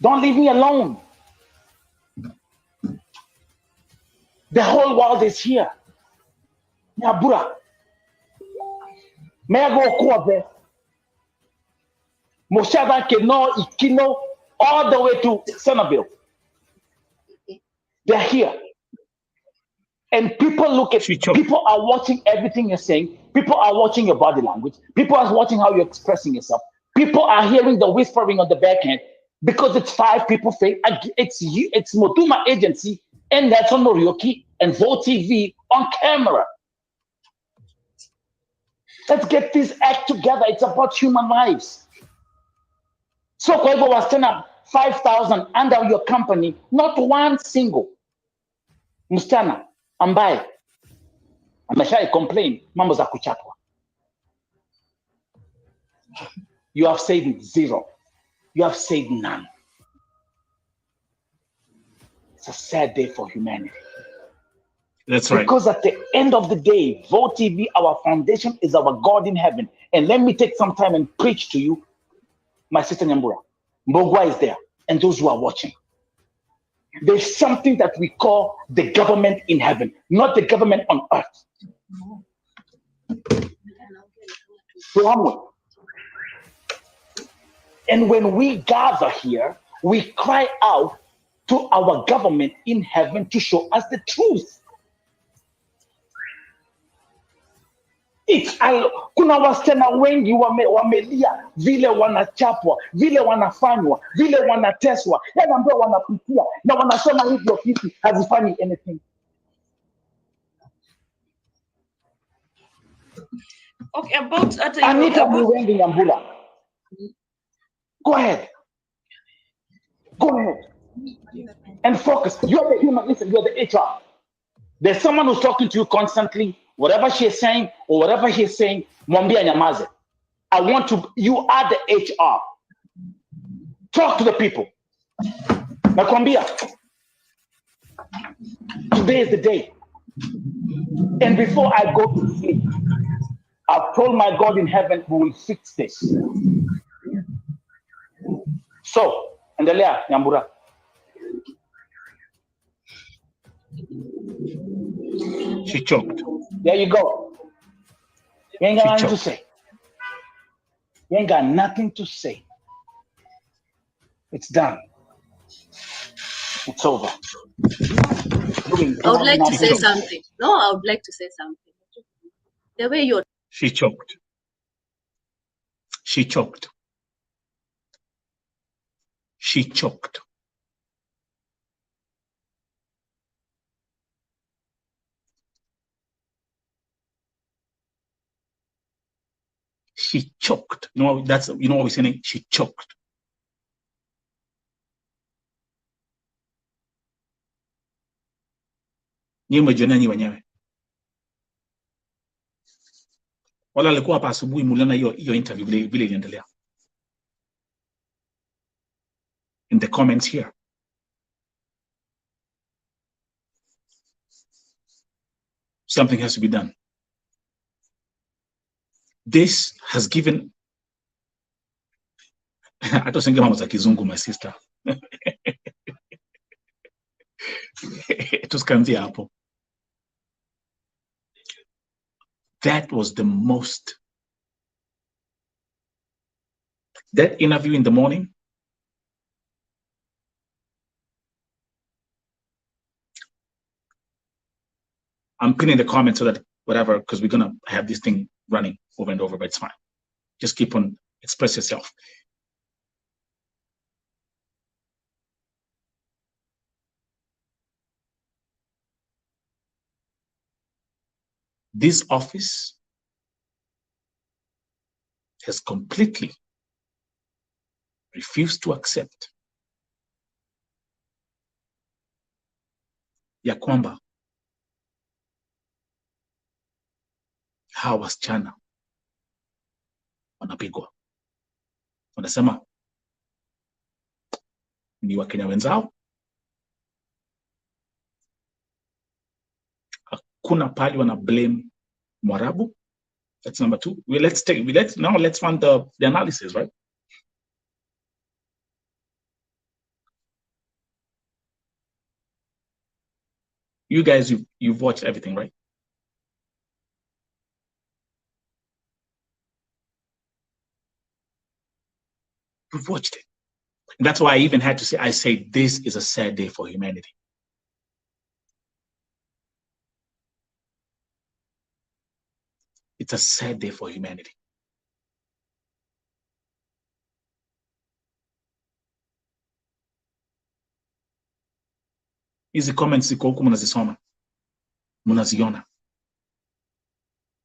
Don't leave me alone. The whole world is here. Nyabura. May I go Kuabe? Moshaba Keno, Ikino, all the way to Centerville. They're here. And people look at, people are watching everything you're saying. People are watching your body language. People are watching how you're expressing yourself. People are hearing the whispering on the back end because it's 5 people. It's you, it's MUTHUMA Agency, and that's on Norioki and Vote TV on camera. Let's get this act together. It's about human lives. So Koibo was turning up 5,000 under your company, not one single msichana ambaye ameshai complain mambo za kuchapwa. You have saved 0. You have saved none. It's a sad day for humanity. That's right. Because at the end of the day, Vote TV, our foundation is our God in heaven. And let me take some time and preach to you, my sister Nyambura. Mbogwa is there, and those who are watching. There's something that we call the government in heaven, not the government on earth. And when we gather here, we cry out to our government in heaven to show us the truth. Kuna wasichana wengi wamelia vile wanachapwa, vile wanafanywa, vile wanateswa, yale ambayo wanapitia, na wanasema hivyo kitu hazifanyi anything. Okay, about Anita Mwengi Nyambura. Go ahead. Go ahead. And focus. You're the human, listen, you're the HR. There's someone who's talking to you constantly. Whatever she is saying or whatever he's saying, mwambie nyamaze. You are the HR. Talk to the people. Nakwambia, today is the day. And before I go to sleep, I've told my God in heaven, we will fix this. So, endelea Nyambura. She choked. There you go. You ain't got nothing to say. You ain't got nothing to say. It's done. It's over. I would like to say something. No, I would like to say something. The way you're... She choked. She choked. She choked. She choked. You know, that's, you know what we're saying? She choked. Nyinyi mmejiona nyinyi wenyewe. Wala alikuwa hapa asubuhi muliona hiyo interview vile iliendelea. In the comments here. Something has to be done. This has given I don't think mambo za kizungu, my sister. tusikanzie hapo. That was the most. That interview in the morning, I'm putting in the comments so that whatever, because we're gonna have this thing running over and over, but it's fine. Just keep on, express yourself. This office has completely refused to accept ya kwamba hawa wasichana wanapigwa. Wanasema ni Wakenya wenzao. Hakuna pali wana blame Mwarabu. That's number two. Let's run the analysis, right? You guys, you've watched everything, right? You've watched it. And that's why I even had to say, I say this is a sad day for humanity. It's a sad day for humanity. Hizi comments ziko huku mnazisoma. Mnaziona.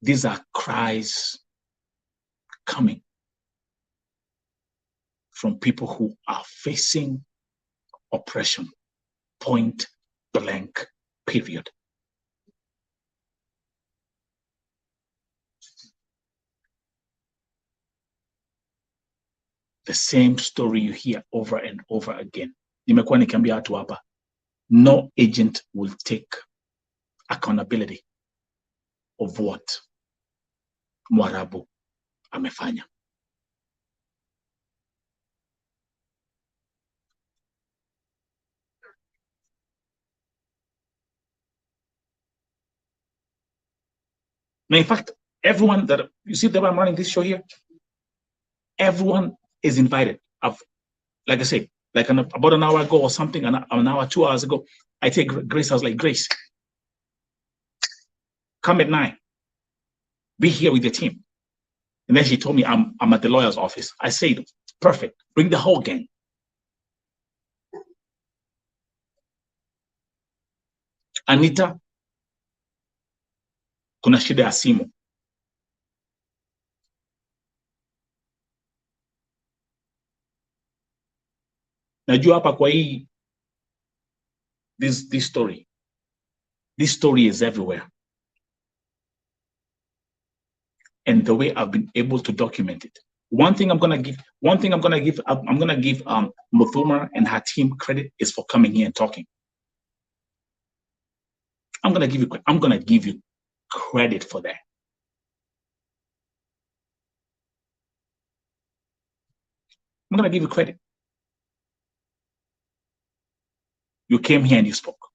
These are cries coming from people who are facing oppression, point blank, period. The same story you hear over and over again. Nimekuwa nikiambia watu hapa, no agent will take accountability of what Mwarabu amefanya. Now, in fact, everyone that you see that I'm running this show here, everyone is invited. Like I say, like about an hour ago or something, an hour, 2 hours ago, I take Grace. I was like, Grace, come at 9. Be here with the team. And then she told me I'm at the lawyer's office. I said, perfect. Bring the whole gang. Anita, kuna shida ya simu. Najua hapa kwa hii, this story is everywhere. And the way I've been able to document it. I'm gonna give MUTHUMA and her team credit is for coming here and talking. I'm gonna give you credit for that. I'm gonna give you credit. You came here and you spoke.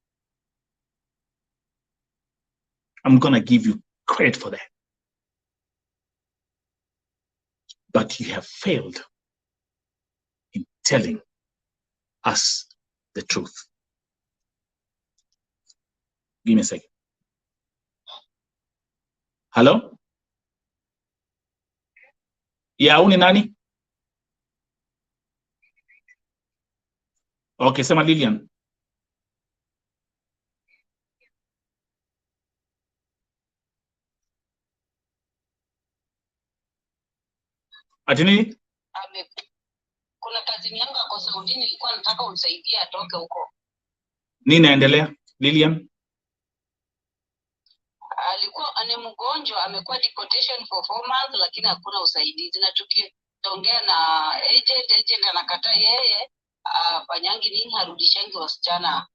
I'm gonna give you credit for that. But you have failed in telling us the truth. Give me a second. Hello? Yeah, uni nani? Okay, sema Lilian. Ati nini? Kuna kazini yangu ako Saudi, nilikuwa nataka umsaidie atoke huko. Nini naendelea? Lilian? Alikuwa ane mgonjwa, amekuwa deportation for 4 months, lakini hakuna usaidizi. Na tukiongea na agent anakataa yeye afanyangi nini, harudishangi wasichana.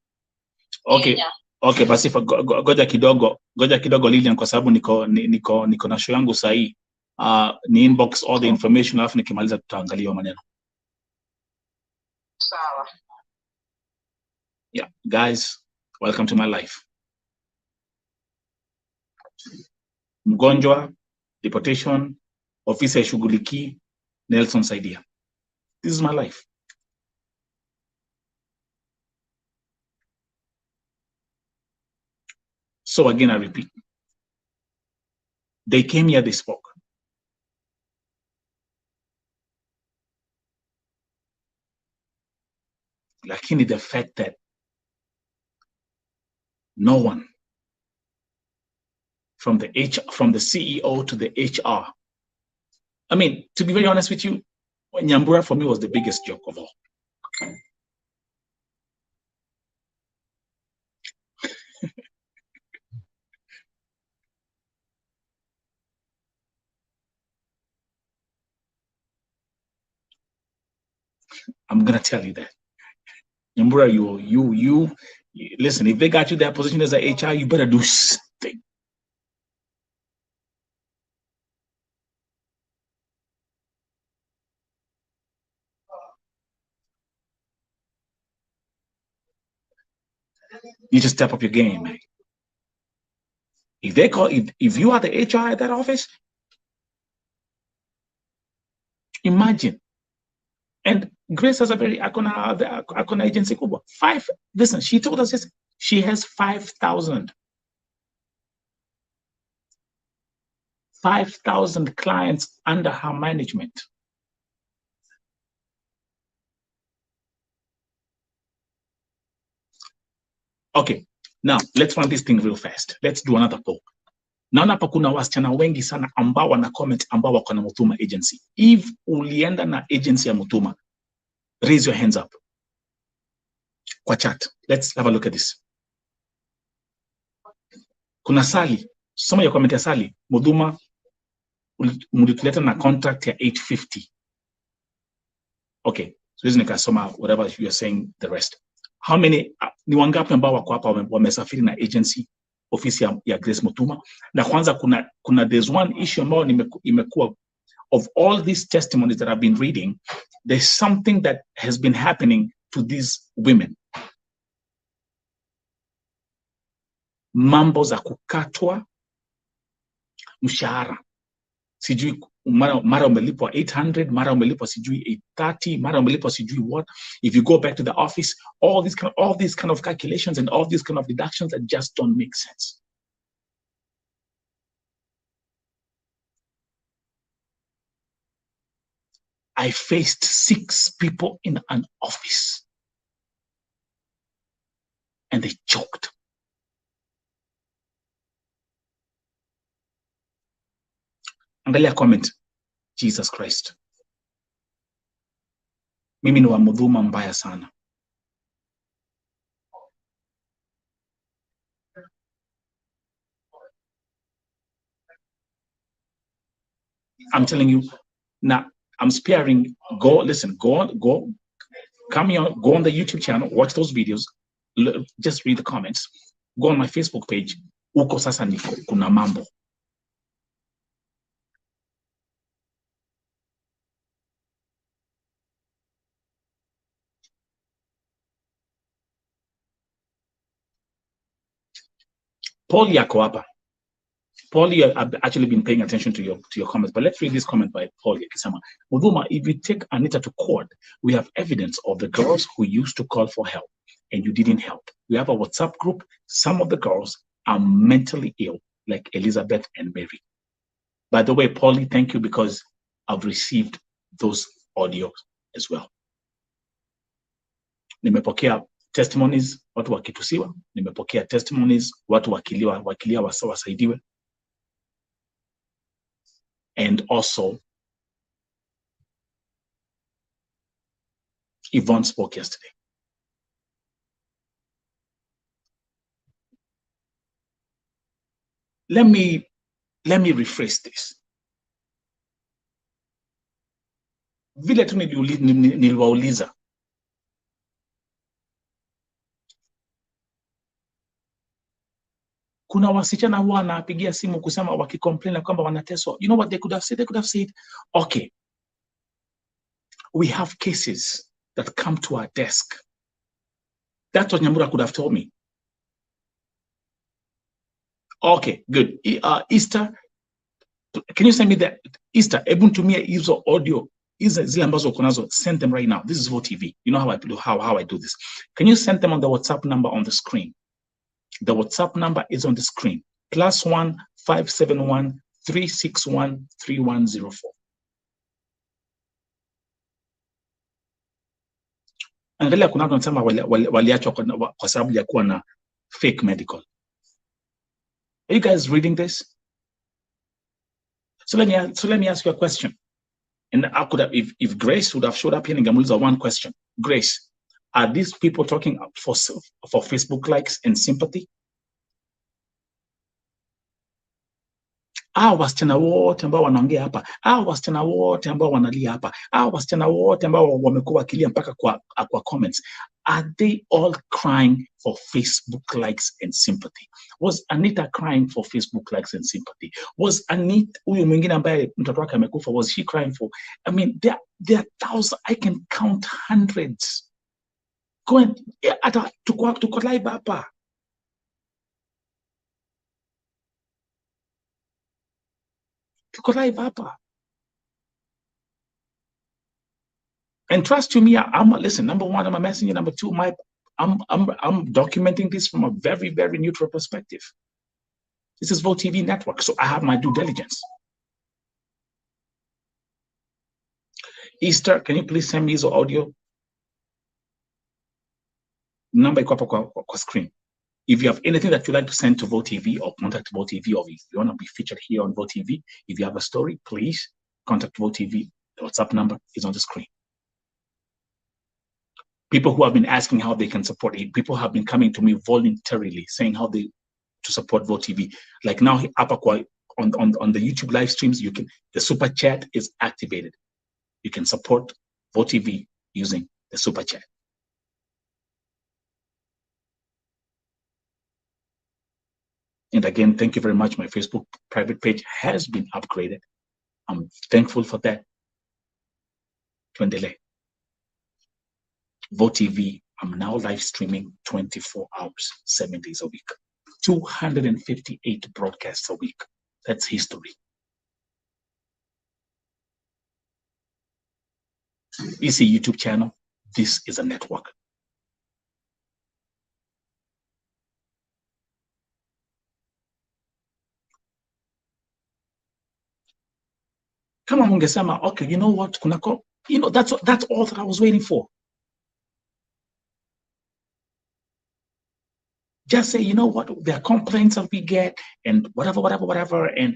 Okay. Kenya. Okay, basi goja kidogo Lilian, kwa sababu niko na show yangu sahi. Ni inbox all the information, alafu nikimaliza tutaangalia maneno. Sawa. Yeah, guys, welcome to my life. Mgonjwa, deportation, officer shuguliki, Nelson Saidia. This is my life. So again, I repeat, they came here, they spoke. Lakini the fact that no one from the CEO to the HR. I mean, to be very honest with you, Nyambura for me was the biggest joke of all. I'm gonna tell you that. Nyambura, you listen, if they got you that position as a HR, you better do something. You just step up your game, man. If they call, if you are the HR at that office, imagine. And Grace has a very akona agency kubwa. Listen, she told us this, she has 5,000 clients under her management. Okay, now let's run this thing real fast. Let's do another poll. Naona hapa kuna wasichana wengi sana ambao wana comment ambao wako na MUTHUMA agency. If ulienda na agency ya MUTHUMA, raise your hands up. Kwa chat. Let's have a look at this. Kuna Sally. Soma ya comment ya Sally. MUTHUMA mulituleta na contract ya 850. Okay, so hizi nikasoma whatever you are saying the rest. How many ni wangapi ambao wako hapa wamesafiri na agency ofisi ya Grace MUTHUMA? Na kwanza kuna there's one issue ambao imekuwa of all these testimonies that I've been reading, there's something that has been happening to these women. Mambo za kukatwa mshahara. Sijui mara umelipwa 800, mara umelipwa sijui 830, mara umelipwa sijui what. If you go back to the office, all these kind of calculations and all these kind of deductions that just don't make sense. I faced 6 people in an office and they choked. Angalia comment. Jesus Christ. Mimi ni wa MUTHUMA mbaya sana. I'm telling you, now I'm sparing. Go listen. Come here. Go on the YouTube channel. Watch those videos. Just read the comments. Go on my Facebook page. Uko sasa niko kuna mambo. Paul yako hapa. Paul, I've actually been paying attention to your comments, but let's read this comment by Paul Yakisama. MUTHUMA, if you take Anita to court, we have evidence of the girls who used to call for help and you didn't help. We have a WhatsApp group. Some of the girls are mentally ill, like Elizabeth and Mary. By the way, Paulie, thank you because I've received those audios as well. Nimepokea testimonies, watu wakitusiwa. Nimepokea testimonies, watu wakilia wasaidiwe. And also, Yvonne spoke yesterday. Let me rephrase this. Vile tu niliwauliza. Kuna wasichana huwa wanapigia simu kusema wakicomplain kwamba wanateswa. You know what they could have said? They could have said, okay, we have cases that come to our desk. That's what Nyambura could have told me. Okay, good. Easter, can you send me that? Easter, able to me use audio. Send them right now. This is VoTV. You know how I do this. Can you send them on the WhatsApp number on the screen? The WhatsApp number is on the screen. +1 571 361 3104. Angalia kuna watu wanasema waliachwa kwa sababu ya kuwa na fake medical. Are you guys reading this? So let me ask you a question. And I could have, if Grace would have showed up here in Gamuliza, one question. Grace, are these people talking for Facebook likes and sympathy? Wasichana wote ambao wanaongea hapa, wasichana wote ambao wanalia hapa, wasichana wote ambao wamekuwa wakilia mpaka kwa comments, are they all crying for Facebook likes and sympathy? Was Anita crying for Facebook likes and sympathy? Was Anita, huyu mwingine ambaye mtoto wake amekufa, was she crying for? I mean, there are thousands, I can count hundreds. Go and, tuko live hapa. And trust you me, listen, number one, I'm a messenger. Number two, I'm documenting this from a very, very neutral perspective. This is VoTV Network, so I have my due diligence. Easter, can you please send me the audio? Number kwa screen. If you have anything that you'd like to send to VoTV or contact VoTV, or if you want to be featured here on VoTV, if you have a story, please contact VoTV. The WhatsApp number is on the screen. People who have been asking how they can support it, people have been coming to me voluntarily saying how they to support VoTV. Like now, on the YouTube live streams, the super chat is activated. You can support VoTV using the super chat. And again, thank you very much. My Facebook private page has been upgraded. I'm thankful for that. Tuendelee. VoTV, I'm now live streaming 24 hours, 7 days a week. 258 broadcasts a week. That's history. It's a YouTube channel. This is a network. Come on, mungesema, okay, you know what, kunako, that's all that I was waiting for. Just say, you know what, there are complaints that we get and whatever, and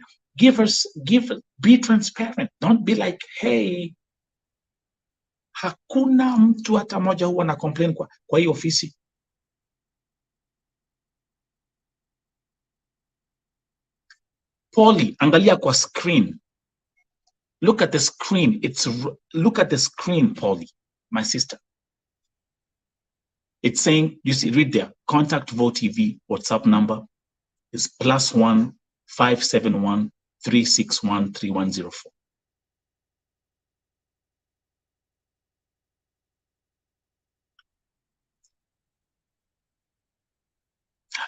be transparent. Don't be like, hey, hakuna mtu hata moja huwa na complain kwa hii ofisi. Polly, angalia kwa screen. Look at the screen. Look at the screen, Polly, my sister. It's saying, you see, read there, contact VoTV, WhatsApp number is +1 571 361 3104.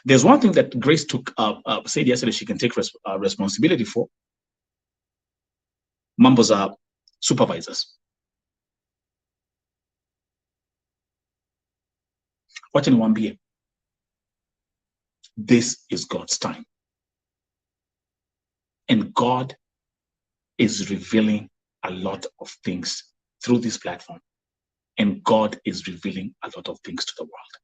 There's one thing that Grace said yesterday she can take responsibility for. Members are supervisors. Wacha niwaambie, this is God's time. And God is revealing a lot of things through this platform. And God is revealing a lot of things to the world.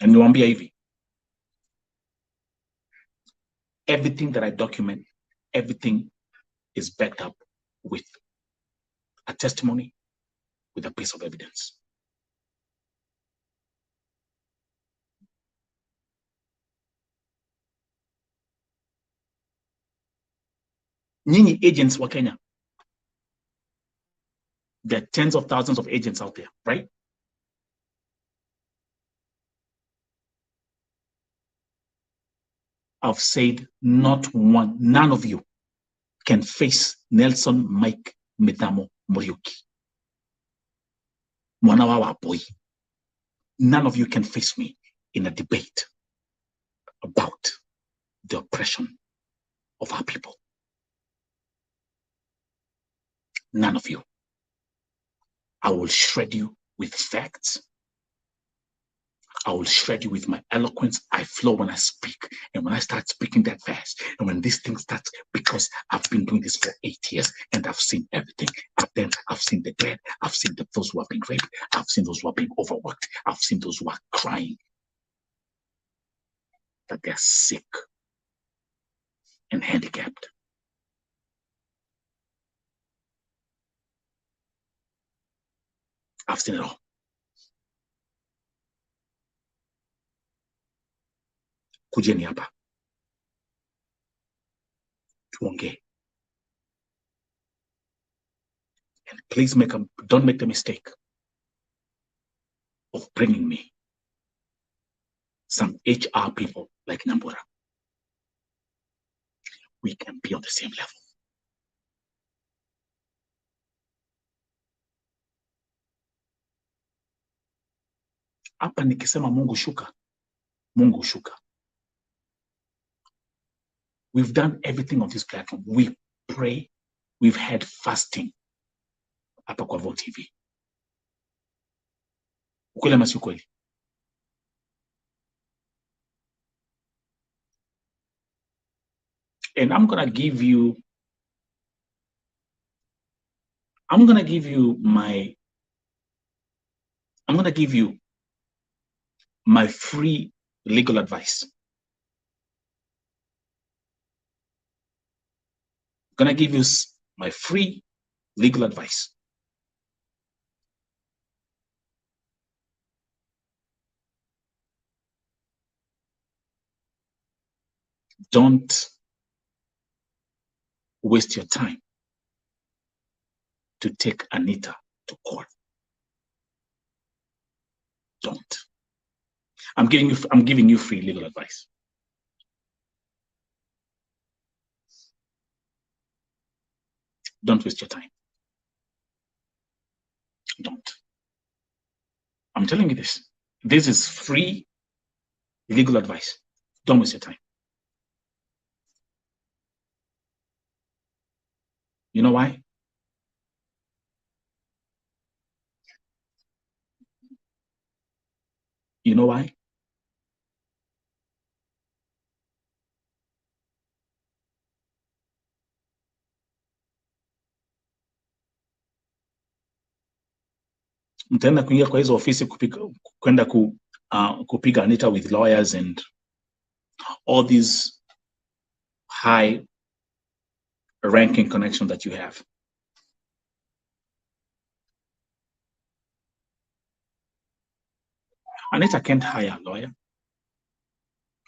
And niwaambia hivi, everything that I document, everything is backed up with a testimony, with a piece of evidence. Nyinyi agents wa Kenya, there are tens of thousands of agents out there, right? I've said none of you can face Nelson Mike Mithamo Muriuki. Mwanawawa boy. None of you can face me in a debate about the oppression of our people. None of you. I will shred you with facts. I will shred you with my eloquence. I flow when I speak. And when I start speaking that fast, and when this thing starts, because I've been doing this for 8 years and I've seen everything. I've seen the dead. I've seen those who have been raped. I've seen those who have been overworked. I've seen those who are crying that they're sick and handicapped. I've seen it all. Kujeni hapa. Tuongee. And please don't make the mistake of bringing me some HR people like Nambura. We can be on the same level. Hapa nikisema Mungu shuka, Mungu shuka. We've done everything on this platform. We pray. We've had fasting. Hapa kwa Vote TV. Ukweli ama si ukweli? And I'm gonna give you my free legal advice. I'm gonna give you my free legal advice. Don't waste your time to take Anita to court. Don't. I'm giving you free legal advice. Don't waste your time. Don't. I'm telling you this. This is free legal advice. Don't waste your time. You know why? You know why? Mtaenda kuingia kwa hizo ofisi kwenda kupiga Anita with lawyers and all these high ranking connection that you have. Anita can't hire a lawyer.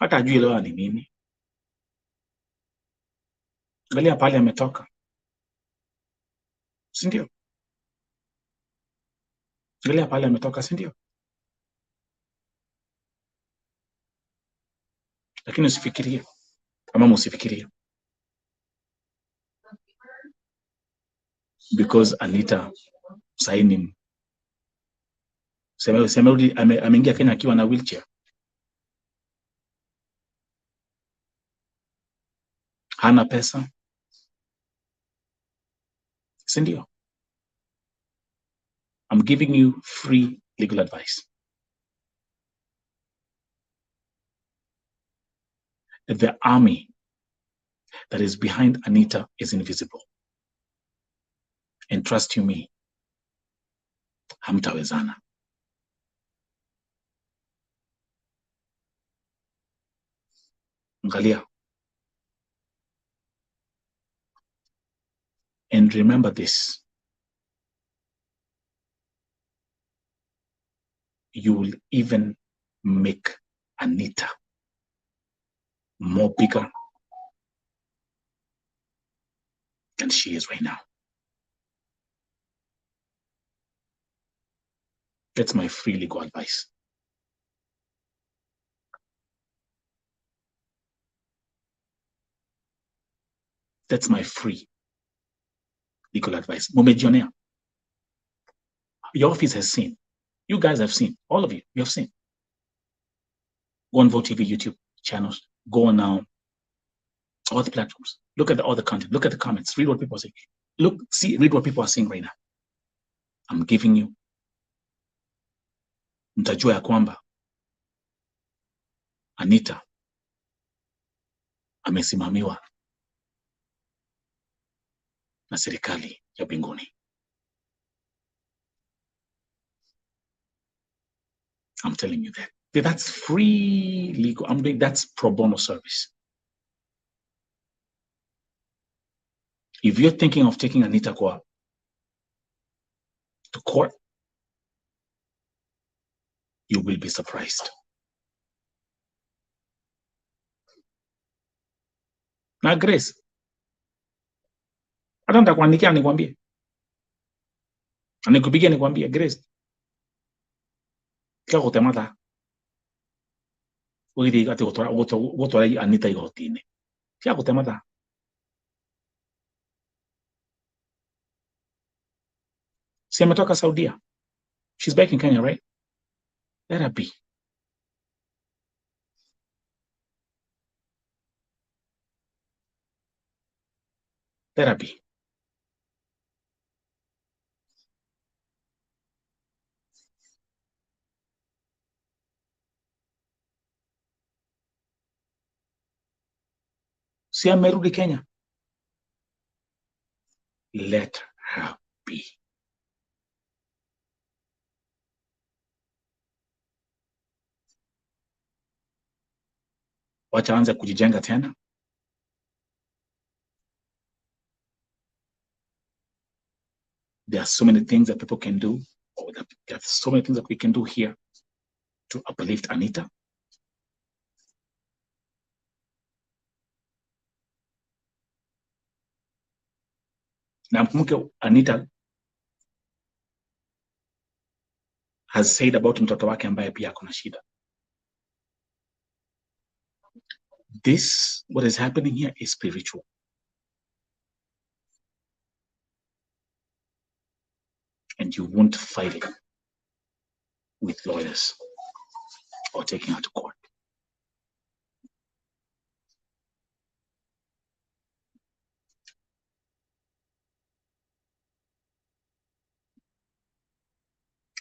Hata ajui lawyer ni nini. Angalia pale ametoka. Si ndio? Angalia pale ametoka, si ndio? Lakini usifikirie. Ama usifikirie. Because Anita saini Sijarudi ameingia Kenya akiwa na wheelchair. Hana pesa. Si ndio? I'm giving you free legal advice. The army that is behind Anita is invisible. And trust you me, hamtawezana. Angalia. And remember this. You will even make Anita more bigger than she is right now. That's my free legal advice. That's my free legal advice. Mumejionea. Your office has seen You guys have seen, all of you have seen. Go on Vote TV YouTube channels. Go on all the platforms. Look at all the content. Look at the comments. Read what people are saying. Read what people are saying right now. I'm giving you. Mtajua ya kwamba Anita amesimamiwa na serikali ya mbinguni. I'm telling you that. That's free legal. That's pro bono service. If you're thinking of taking Anita to court, you will be surprised. Na Grace, hata nitakuandikia nikwambie. Nikupigia nikwambie Grace. Kia kutemata. Uiri ati gotora Anita igotine. Kia kutemata. Si ametoka Saudia. She's back in Kenya, right? Let her be. Let her be. Si amerudi Kenya. Let her be. Wacha anze kujijenga tena. There are so many things that people can do, or there are so many things that we can do here to uplift Anita. Na mkumbuke Anita has said about mtoto wake ambaye pia ako na shida. This, what is happening here, is spiritual. And you won't fight it with lawyers or taking her to court.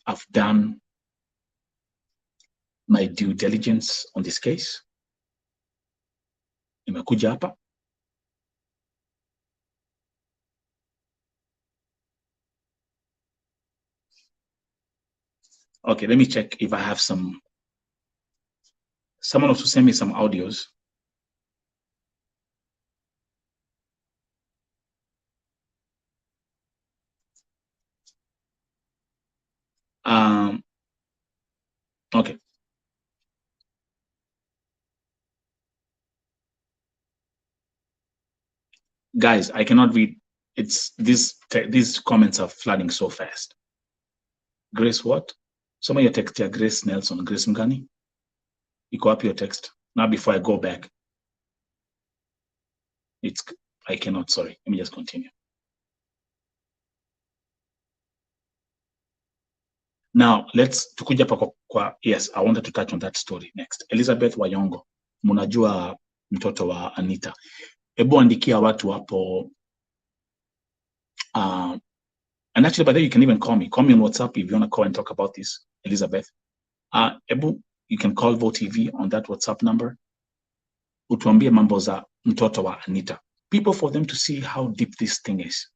I've done my due diligence on this case. Nimekuja hapa. Okay, let me check if I have someone wants to send me some audios. Okay. Guys, I cannot read. These comments are flooding so fast. Grace what? Some of your text here, Grace Nelson, Grace Mgani. You go up your text. Now before I go back. I cannot, sorry. Let me just continue. Now, tukuja kwa, yes, I wanted to touch on that story next. Elizabeth Wayongo, munajua mtoto wa Anita. Ebu andikia watu hapo, and actually, by the way, you can even call me. Call me on WhatsApp if you want to call and talk about this, Elizabeth. Ebu, you can call Vote TV on that WhatsApp number. Utuambie mambo za mtoto wa Anita. People, for them to see how deep this thing is.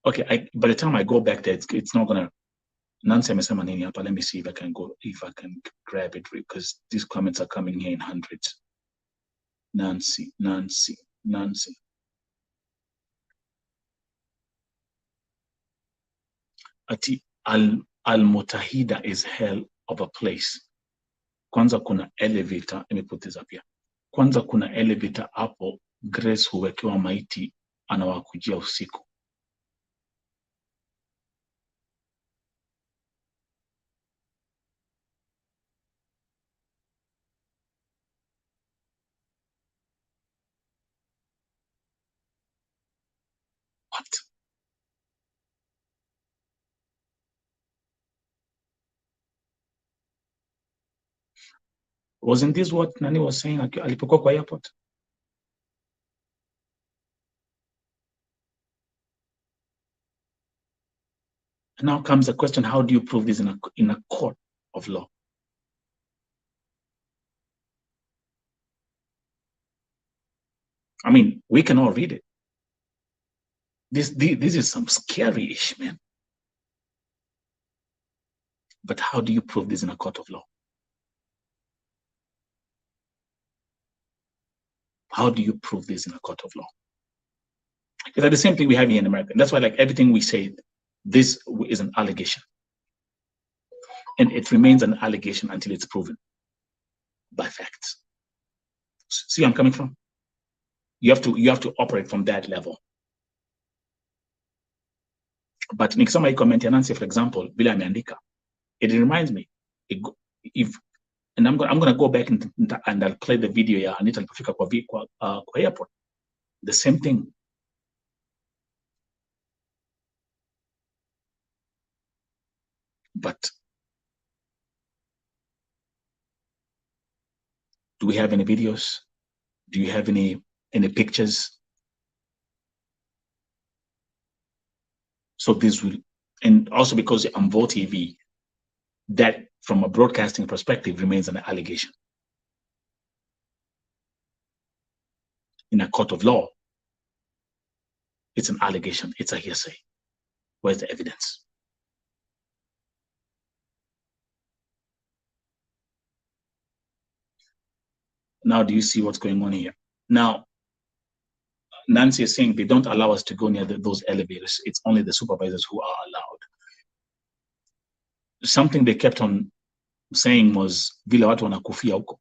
Okay, by the time I go back there, it's not gonna. Nancy amesema nini hapa? Let me see if I can grab it, because these comments are coming here in hundreds. Nancy. Ati Al-Mutahida is hell of a place. Kwanza kuna elevator, imepoteza pia. Kwanza kuna elevator hapo, Grace huwekewa maiti, anawakujia usiku. What? Wasn't this what Nani was saying alipokuwa kwa airport? Now comes the question, how do you prove this in a court of law? I mean, we can all read it. This is some scary-ish, man. But how do you prove this in a court of law? How do you prove this in a court of law? It's like the same thing we have here in America. And that's why, like, everything we say, this is an allegation. And it remains an allegation until it's proven by facts. See where I'm coming from? You have to operate from that level. But nikisoma comment ya Nancy, for example, bila ameandika, it reminds me, and I'm gonna go back and I'll play the video ya Anita alipofika kwa airport. The same thing. But do we have any videos? Do you have any pictures? So this will, and also because I'm Vo TV, that from a broadcasting perspective remains an allegation. In a court of law, it's an allegation, it's a hearsay. Where's the evidence? Now, do you see what's going on here? Now, Nancy is saying they don't allow us to go near those elevators. It's only the supervisors who are allowed. Something they kept on saying was vile watu wanakufia huko.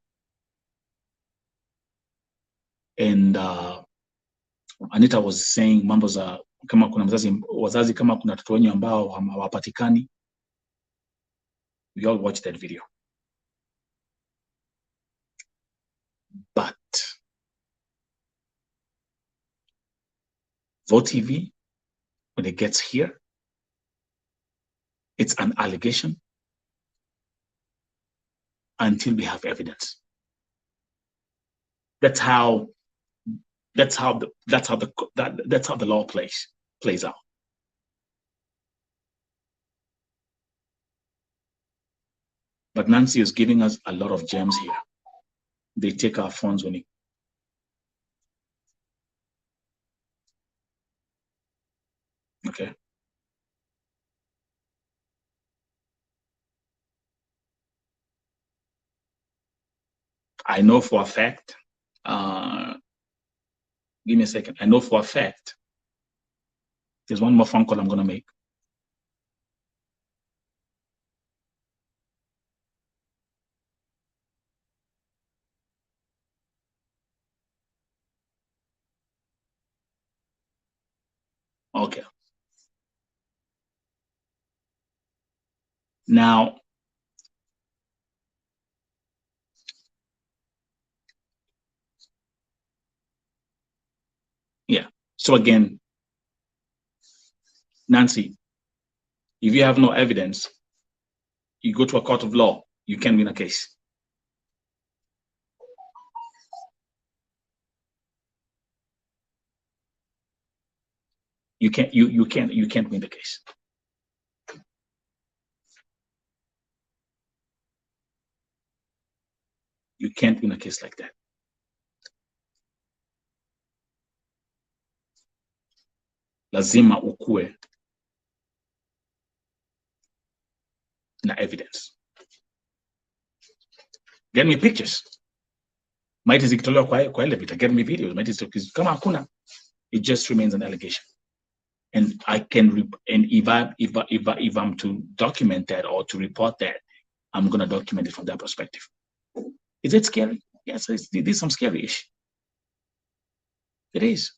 And Anita was saying mambo za kama kuna wazazi kama kuna watoto wenyu ambao hawapatikani. We all watched that video. But Vo TV, when it gets here, it's an allegation until we have evidence. That's how the law plays out. But Nancy is giving us a lot of gems here. They take our phones when it. Okay. I know for a fact, give me a second. I know for a fact, there's one more phone call I'm going to make. Okay. Now, yeah. So again, Nancy, if you have no evidence, you go to a court of law, you can win a case. You can't win the case. You can't win a case like that. Lazima ukue na evidence. Get me pictures. Might zikitolewa kwa elevator. Get me videos. Might kama hakuna, it just remains an allegation. And I can if I'm to document that or to report that, I'm gonna document it from that perspective. Is it scary? Yes, it is some scary-ish. It is.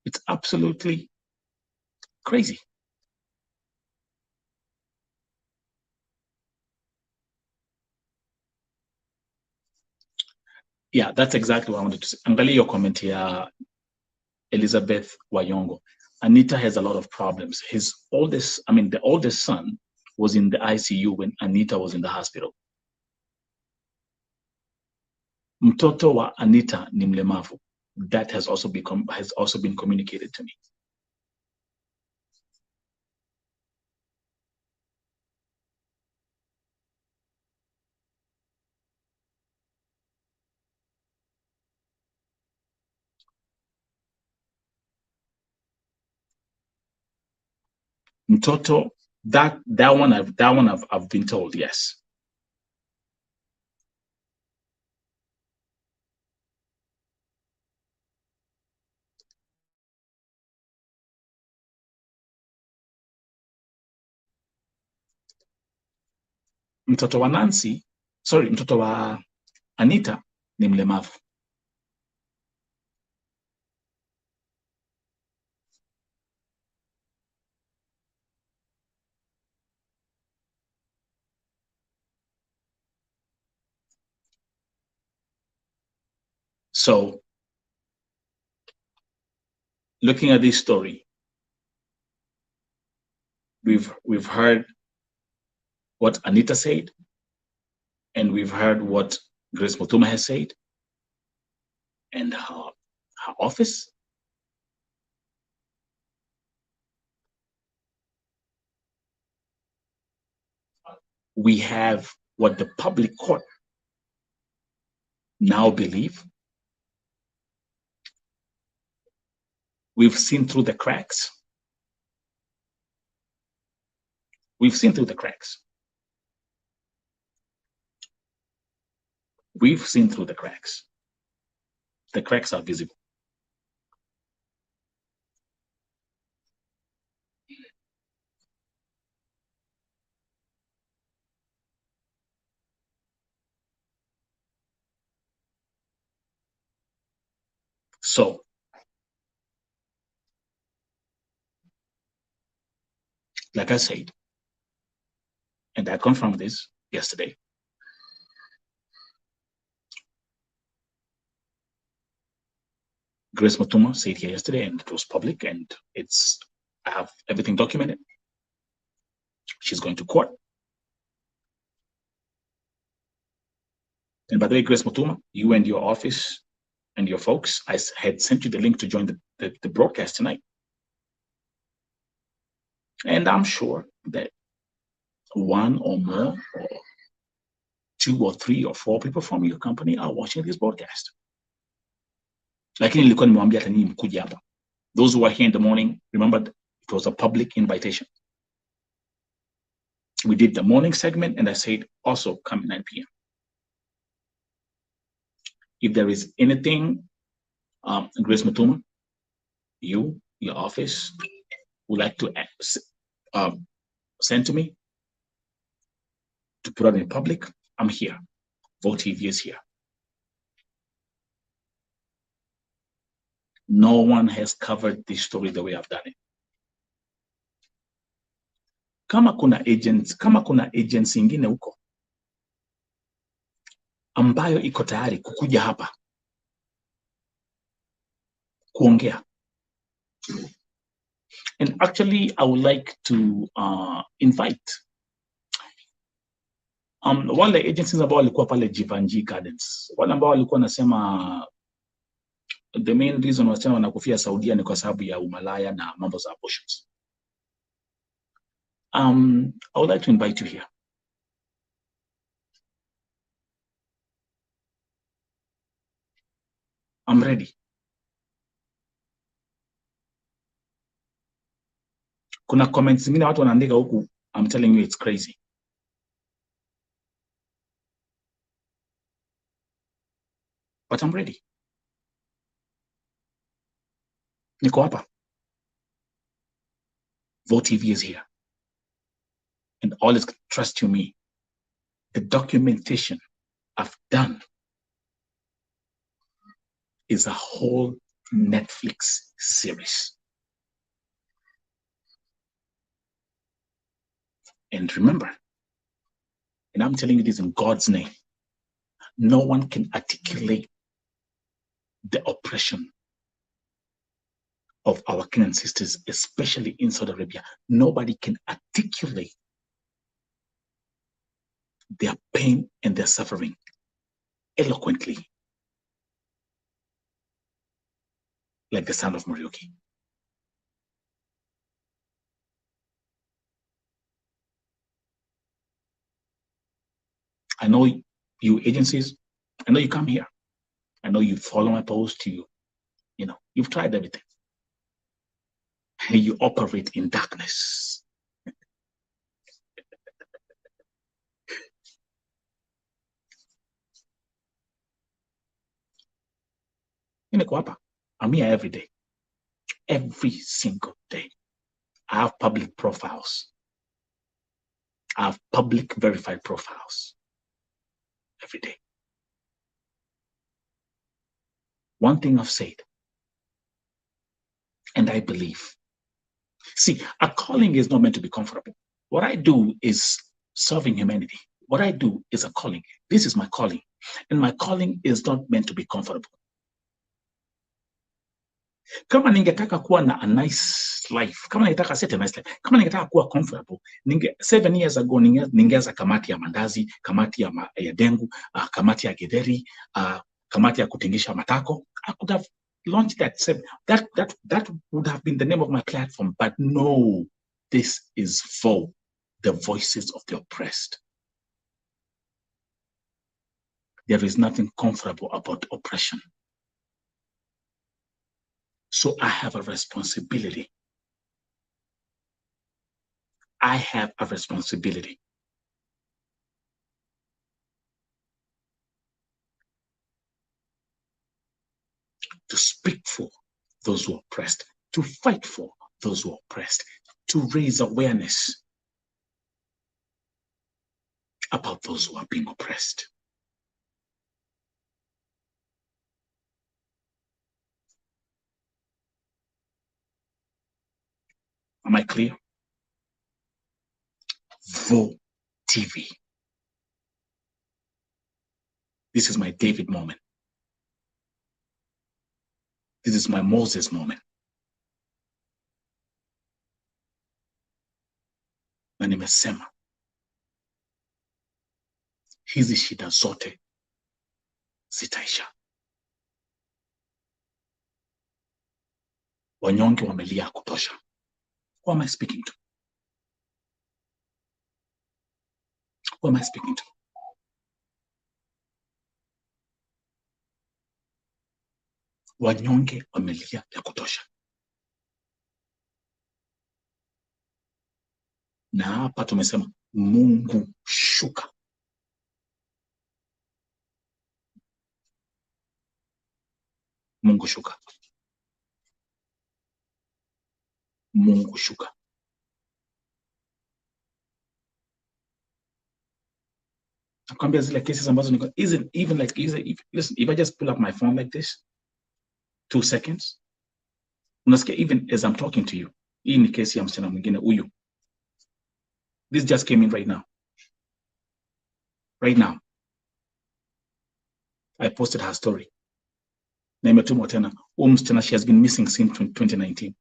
It's absolutely crazy. Yeah, that's exactly what I wanted to say. Angalia your comment here, Elizabeth Wayongo. Anita has a lot of problems. The oldest son was in the ICU when Anita was in the hospital. Mtoto wa Anita ni mlemavu. That has also been communicated to me. Mtoto, that one I've been told, yes. Mtoto wa mtoto wa Anita ni mlemavu. So, looking at this story, we've heard what Anita said, and we've heard what Grace MUTHUMA has said, and her office. We have what the public court now believe. We've seen through the cracks. We've seen through the cracks. We've seen through the cracks. The cracks are visible. So, like I said, and I confirmed this yesterday, Grace MUTHUMA said here yesterday, and it was public, and I have everything documented. She's going to court. And by the way, Grace MUTHUMA, you and your office and your folks, I had sent you the link to join the broadcast tonight. And I'm sure that one or more, or 2 or 3 or 4 people from your company are watching this broadcast. Lakini nilikuwa nimewambia hata nyinyi mkuja hapa. Those who are here in the morning, remember it was a public invitation. We did the morning segment, and I said also come at 9 p.m. If there is anything, Grace MUTHUMA, your office would like to send to me to put out in public, I'm here. Vote TV is here. No one has covered this story the way I've done it. Kama kuna agents ingine huko ambayo iko tayari kukuja hapa kuongea. And actually, I would like to invite wale agencies ambao walikuwa pale Jivanji Gardens, wale ambao walikuwa nasema the main reason wasichana wanakufia Saudia ni kwa sababu ya umalaya na mambo za abortions. I would like to invite you here. I'm ready. Kuna comments zingine watu wanaandika huku, I'm telling you it's crazy. But I'm ready. Niko hapa. Vote TV is here. And all is trust you me. The documentation I've done is a whole Netflix series. And remember, and I'm telling you this in God's name, no one can articulate the oppression of our Kenyan sisters, especially in Saudi Arabia. Nobody can articulate their pain and their suffering eloquently like the son of Muriuki. I know you agencies, I know you come here. I know you follow my post, you know, you've tried everything. You operate in darkness. I'm here every day, every single day. I have public profiles. I have public verified profiles every day. One thing I've said, and I believe, see, a calling is not meant to be comfortable. What I do is serving humanity. What I do is a calling. This is my calling. And my calling is not meant to be comfortable. Kama ningetaka kuwa na a nice life, kama ningetaka set a nice life, kama ningetaka kuwa comfortable, 7 years ago ningeza kamati ya mandazi, kamati ya dengu, kamati ya githeri, kamati ya kutingisha matako. I could have launched that. That would have been the name of my platform. But no, this is for the voices of the oppressed. There is nothing comfortable about oppression. So I have a responsibility. I have a responsibility to speak for those who are oppressed, to fight for those who are oppressed, to raise awareness about those who are being oppressed. Am I clear? Vo TV. This is my David moment. This is my Moses moment. Na nimesema hizi shida zote zitaisha. Wanyonge wamelia kutosha. Who am I speaking to? Who am I speaking to? Wanyonge wamelia ya kutosha. Na hapa tumesema Mungu shuka. Mungu shuka. Mungu shuka. Nakwambia zile cases ambazo niko, isn't even like, listen, if I just pull up my phone like this, 2 seconds, unasikia even as I'm talking to you, hii ni kesi ya msichana mwingine huyu. This just came in right now. Right now. I posted her story. Na imetumwa tena. Huyu msichana, she has been missing since 2019.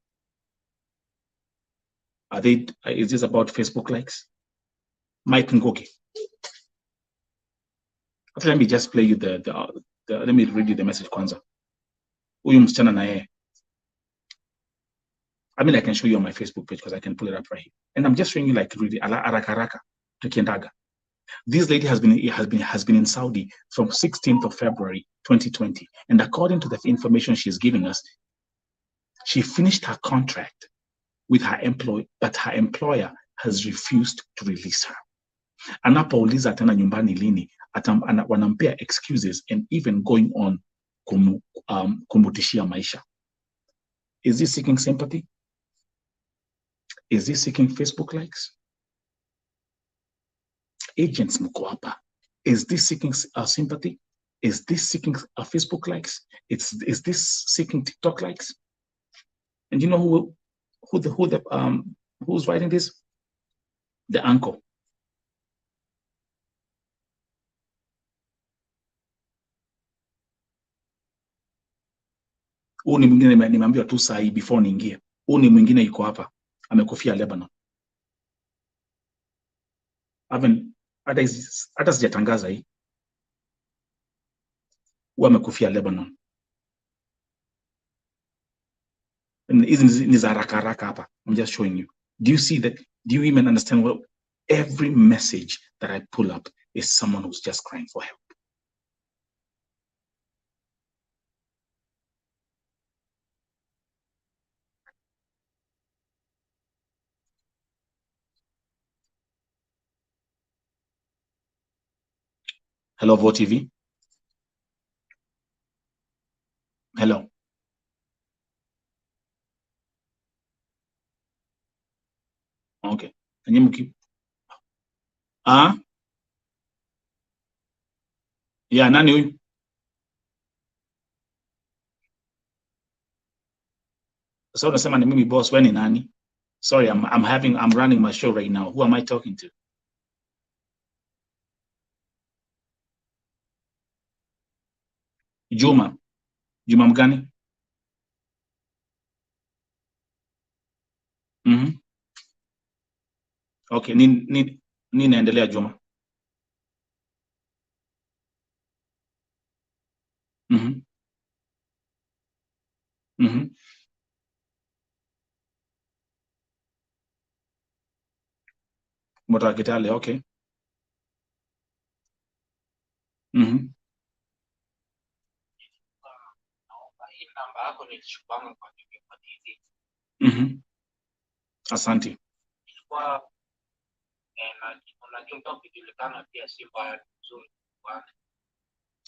Is this about Facebook likes? Mike Ngogi. Let me just play you let me read you the message kwanza. Huyu msichana na yeye. I mean, I can show you on my Facebook page because I can pull it up right here. And I'm just showing you like really haraka tukiendaga. This lady has been in Saudi from 16th of February 2020, and according to the information she's giving us, she finished her contract with her employee, but her employer has refused to release her. Anapouliza tena nyumbani lini, wanampea excuses and even going on kumutishia maisha. Is this seeking sympathy? Is this seeking Facebook likes? Agents mko hapa. Is this seeking sympathy? Is this seeking Facebook likes? Is this seeking TikTok likes? And you know who's writing this? The uncle. Huu ni mwingine nimeambiwa tu saa hii before niingie. Huu ni mwingine yuko hapa. Amekufia Lebanon. Hata sijatangaza hii. Huu amekufia Lebanon. Hizi ni za haraka hapa. I'm just showing you. Do you see that? Do you even understand what every message that I pull up is someone who's just crying for help? Hello, Vo TV. Hello. Okay. Can you keep? Yeah, nani huyu? So unasema ni mimi boss, wewe ni nani? Sorry, I'm running my show right now. Who am I talking to? Juma. Juma mgani? Okay, nini naendelea Juma? Mota Kitale, okay. Asante.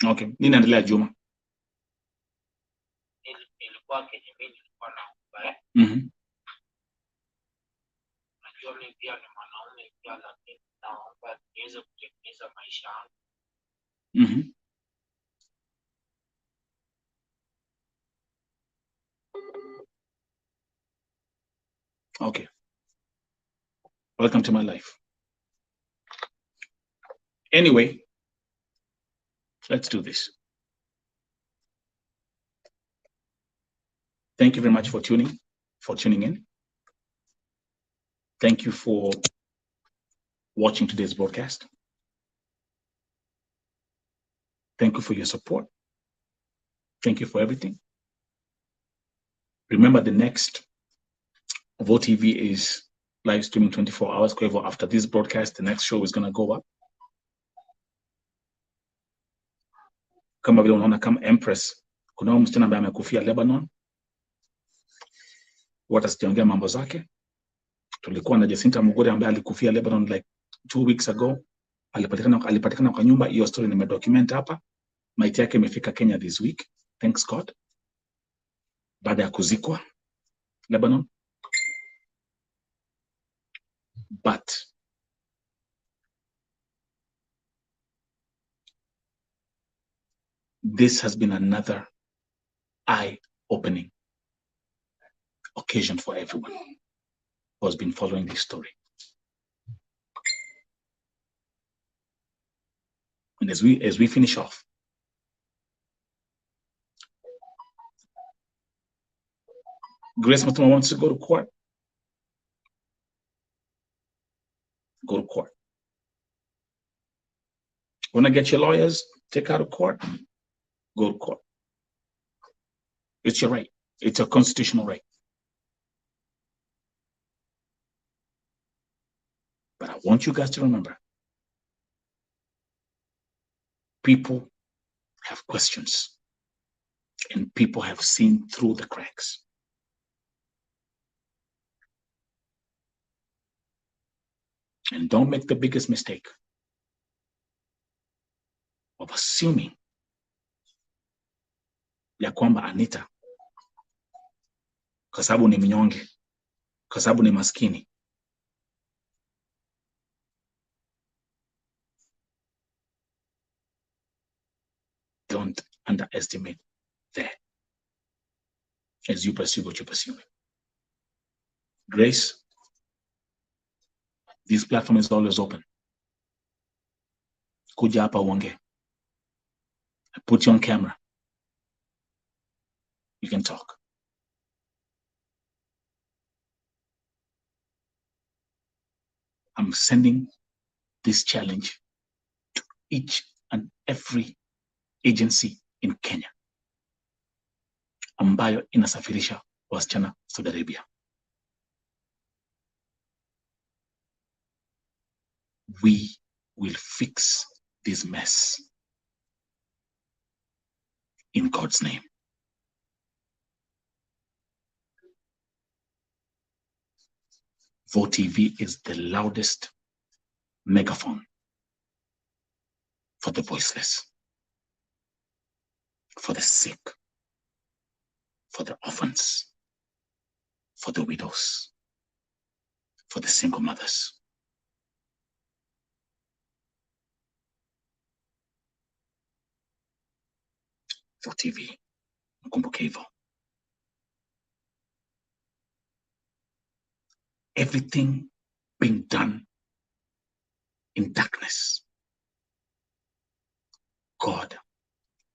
Okay, nini naendelea Juma? Okay. Welcome to my life. Anyway, let's do this. Thank you very much for tuning in. Thank you for watching today's broadcast. Thank you for your support. Thank you for everything. Remember, the next Vo TV is live streaming 24 hours. However, after this broadcast, the next show is going to go up. Kama vile unaona kama Empress, kuna msichana ambaye amekufia Lebanon. Wata sijaongea mambo zake. Tulikuwa na Jacinta Mugore ambaye alikufia Lebanon like 2 weeks ago. Alipatikana kwa nyumba. Hiyo story nimedocument hapa. Maiti yake imefika Kenya this week. Thanks God. Baada ya kuzikwa Lebanon. But this has been another eye-opening occasion for everyone who has been following this story. And as we finish off, Grace MUTHUMA wants to go to court. Go to court. Want to get your lawyers, take out of court, go to court. It's your right. It's a constitutional right. But I want you guys to remember, people have questions and people have seen through the cracks. And don't make the biggest mistake of assuming ya kwamba Anita, kwa sababu ni mnyonge, kwa sababu ni maskini, don't underestimate that as you pursue what you're pursuing. Grace, this platform is always open. Kuja hapa uongee. I put you on camera. You can talk. I'm sending this challenge to each and every agency in Kenya ambayo inasafirisha wasichana Saudi Arabia. We will fix this mess in God's name. Vote TV is the loudest megaphone for the voiceless, for the sick, for the orphans, for the widows, for the single mothers. Vote TV, mkumbuke hivyo. Everything being done in darkness, God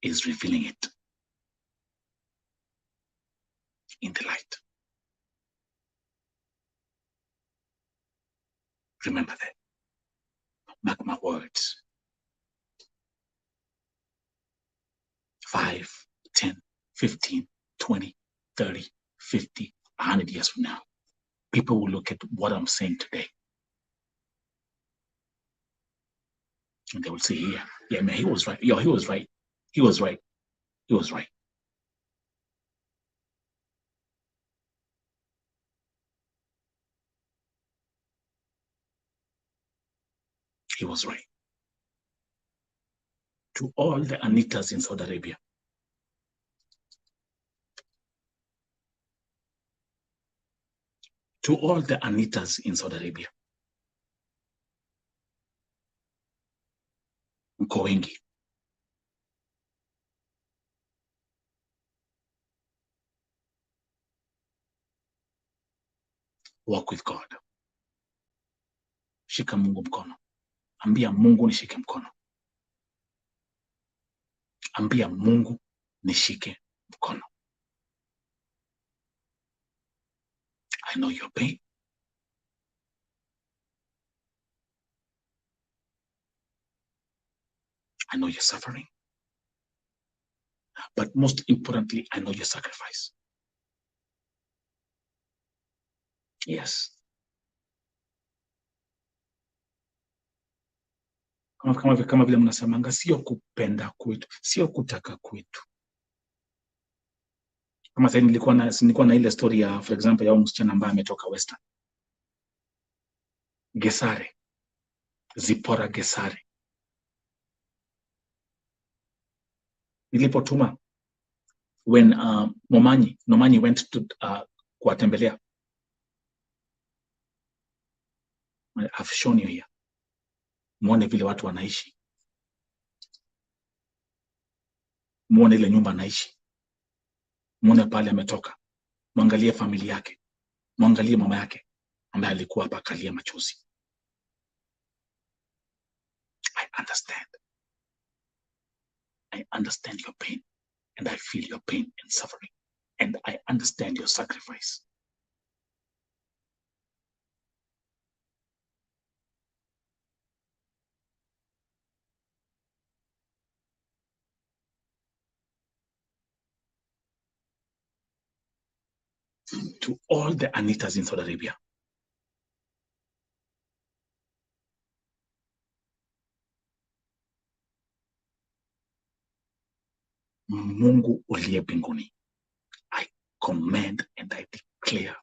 is revealing it in the light. Remember that. Mark my words. 5, 10, 15, 20, 30, 50, 100 years from now, people will look at what I'm saying today. And they will say, yeah, man, he was right. Yo, he was right. He was right. He was right. He was right. To all the Anitas in Saudi Arabia, to all the Anitas in Saudi Arabia, mko wengi. Walk with God. Shika Mungu mkono. Ambia Mungu nishike mkono. Ambia Mungu nishike mkono. I know your pain. I know your suffering. But most importantly, I know your sacrifice. Yes. Kama vile mnasemanga, sio kupenda kwetu, sio kutaka kwetu. Kama sasa nilikuwa na ile story ya, for example, ya msichana ambaye ametoka Western. Gesare. Zipora Gesare. Nilipotuma when Nomanyi went to kuwatembelea. I've shown you here. Muone vile watu wanaishi. Muone ile nyumba anaishi. Muone pale ametoka. Muangalie familia yake. Muangalie mama yake ambaye alikuwa hapa akalia machozi. I understand. I understand your pain, and I feel your pain and suffering, and I understand your sacrifice. To all the Anitas in Saudi Arabia, Mungu uliye mbinguni, I command and I declare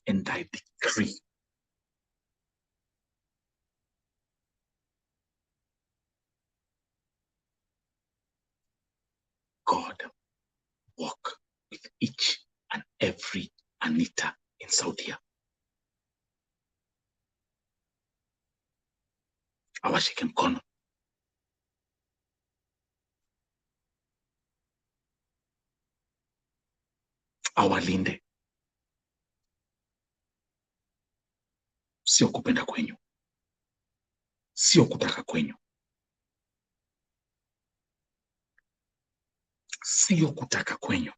and I decree God walk with each and every Anita in Saudi. Awashike mkono. Awalinde. Sio kupenda kwenyu. Sio kutaka kwenyu. sio kutaka kwenyu.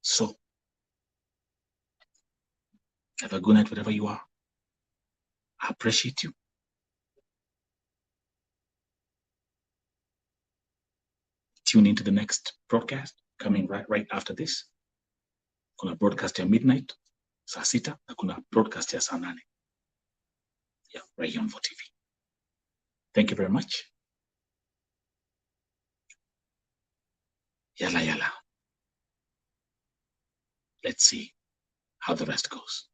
So, have a good night wherever you are. I appreciate you. Tune into the next broadcast coming right after this. Kuna broadcast ya midnight, saa 6, na kuna broadcast ya saa 8. Yeah, right here on VO TV. Thank you very much. Yala yala. Let's see how the rest goes.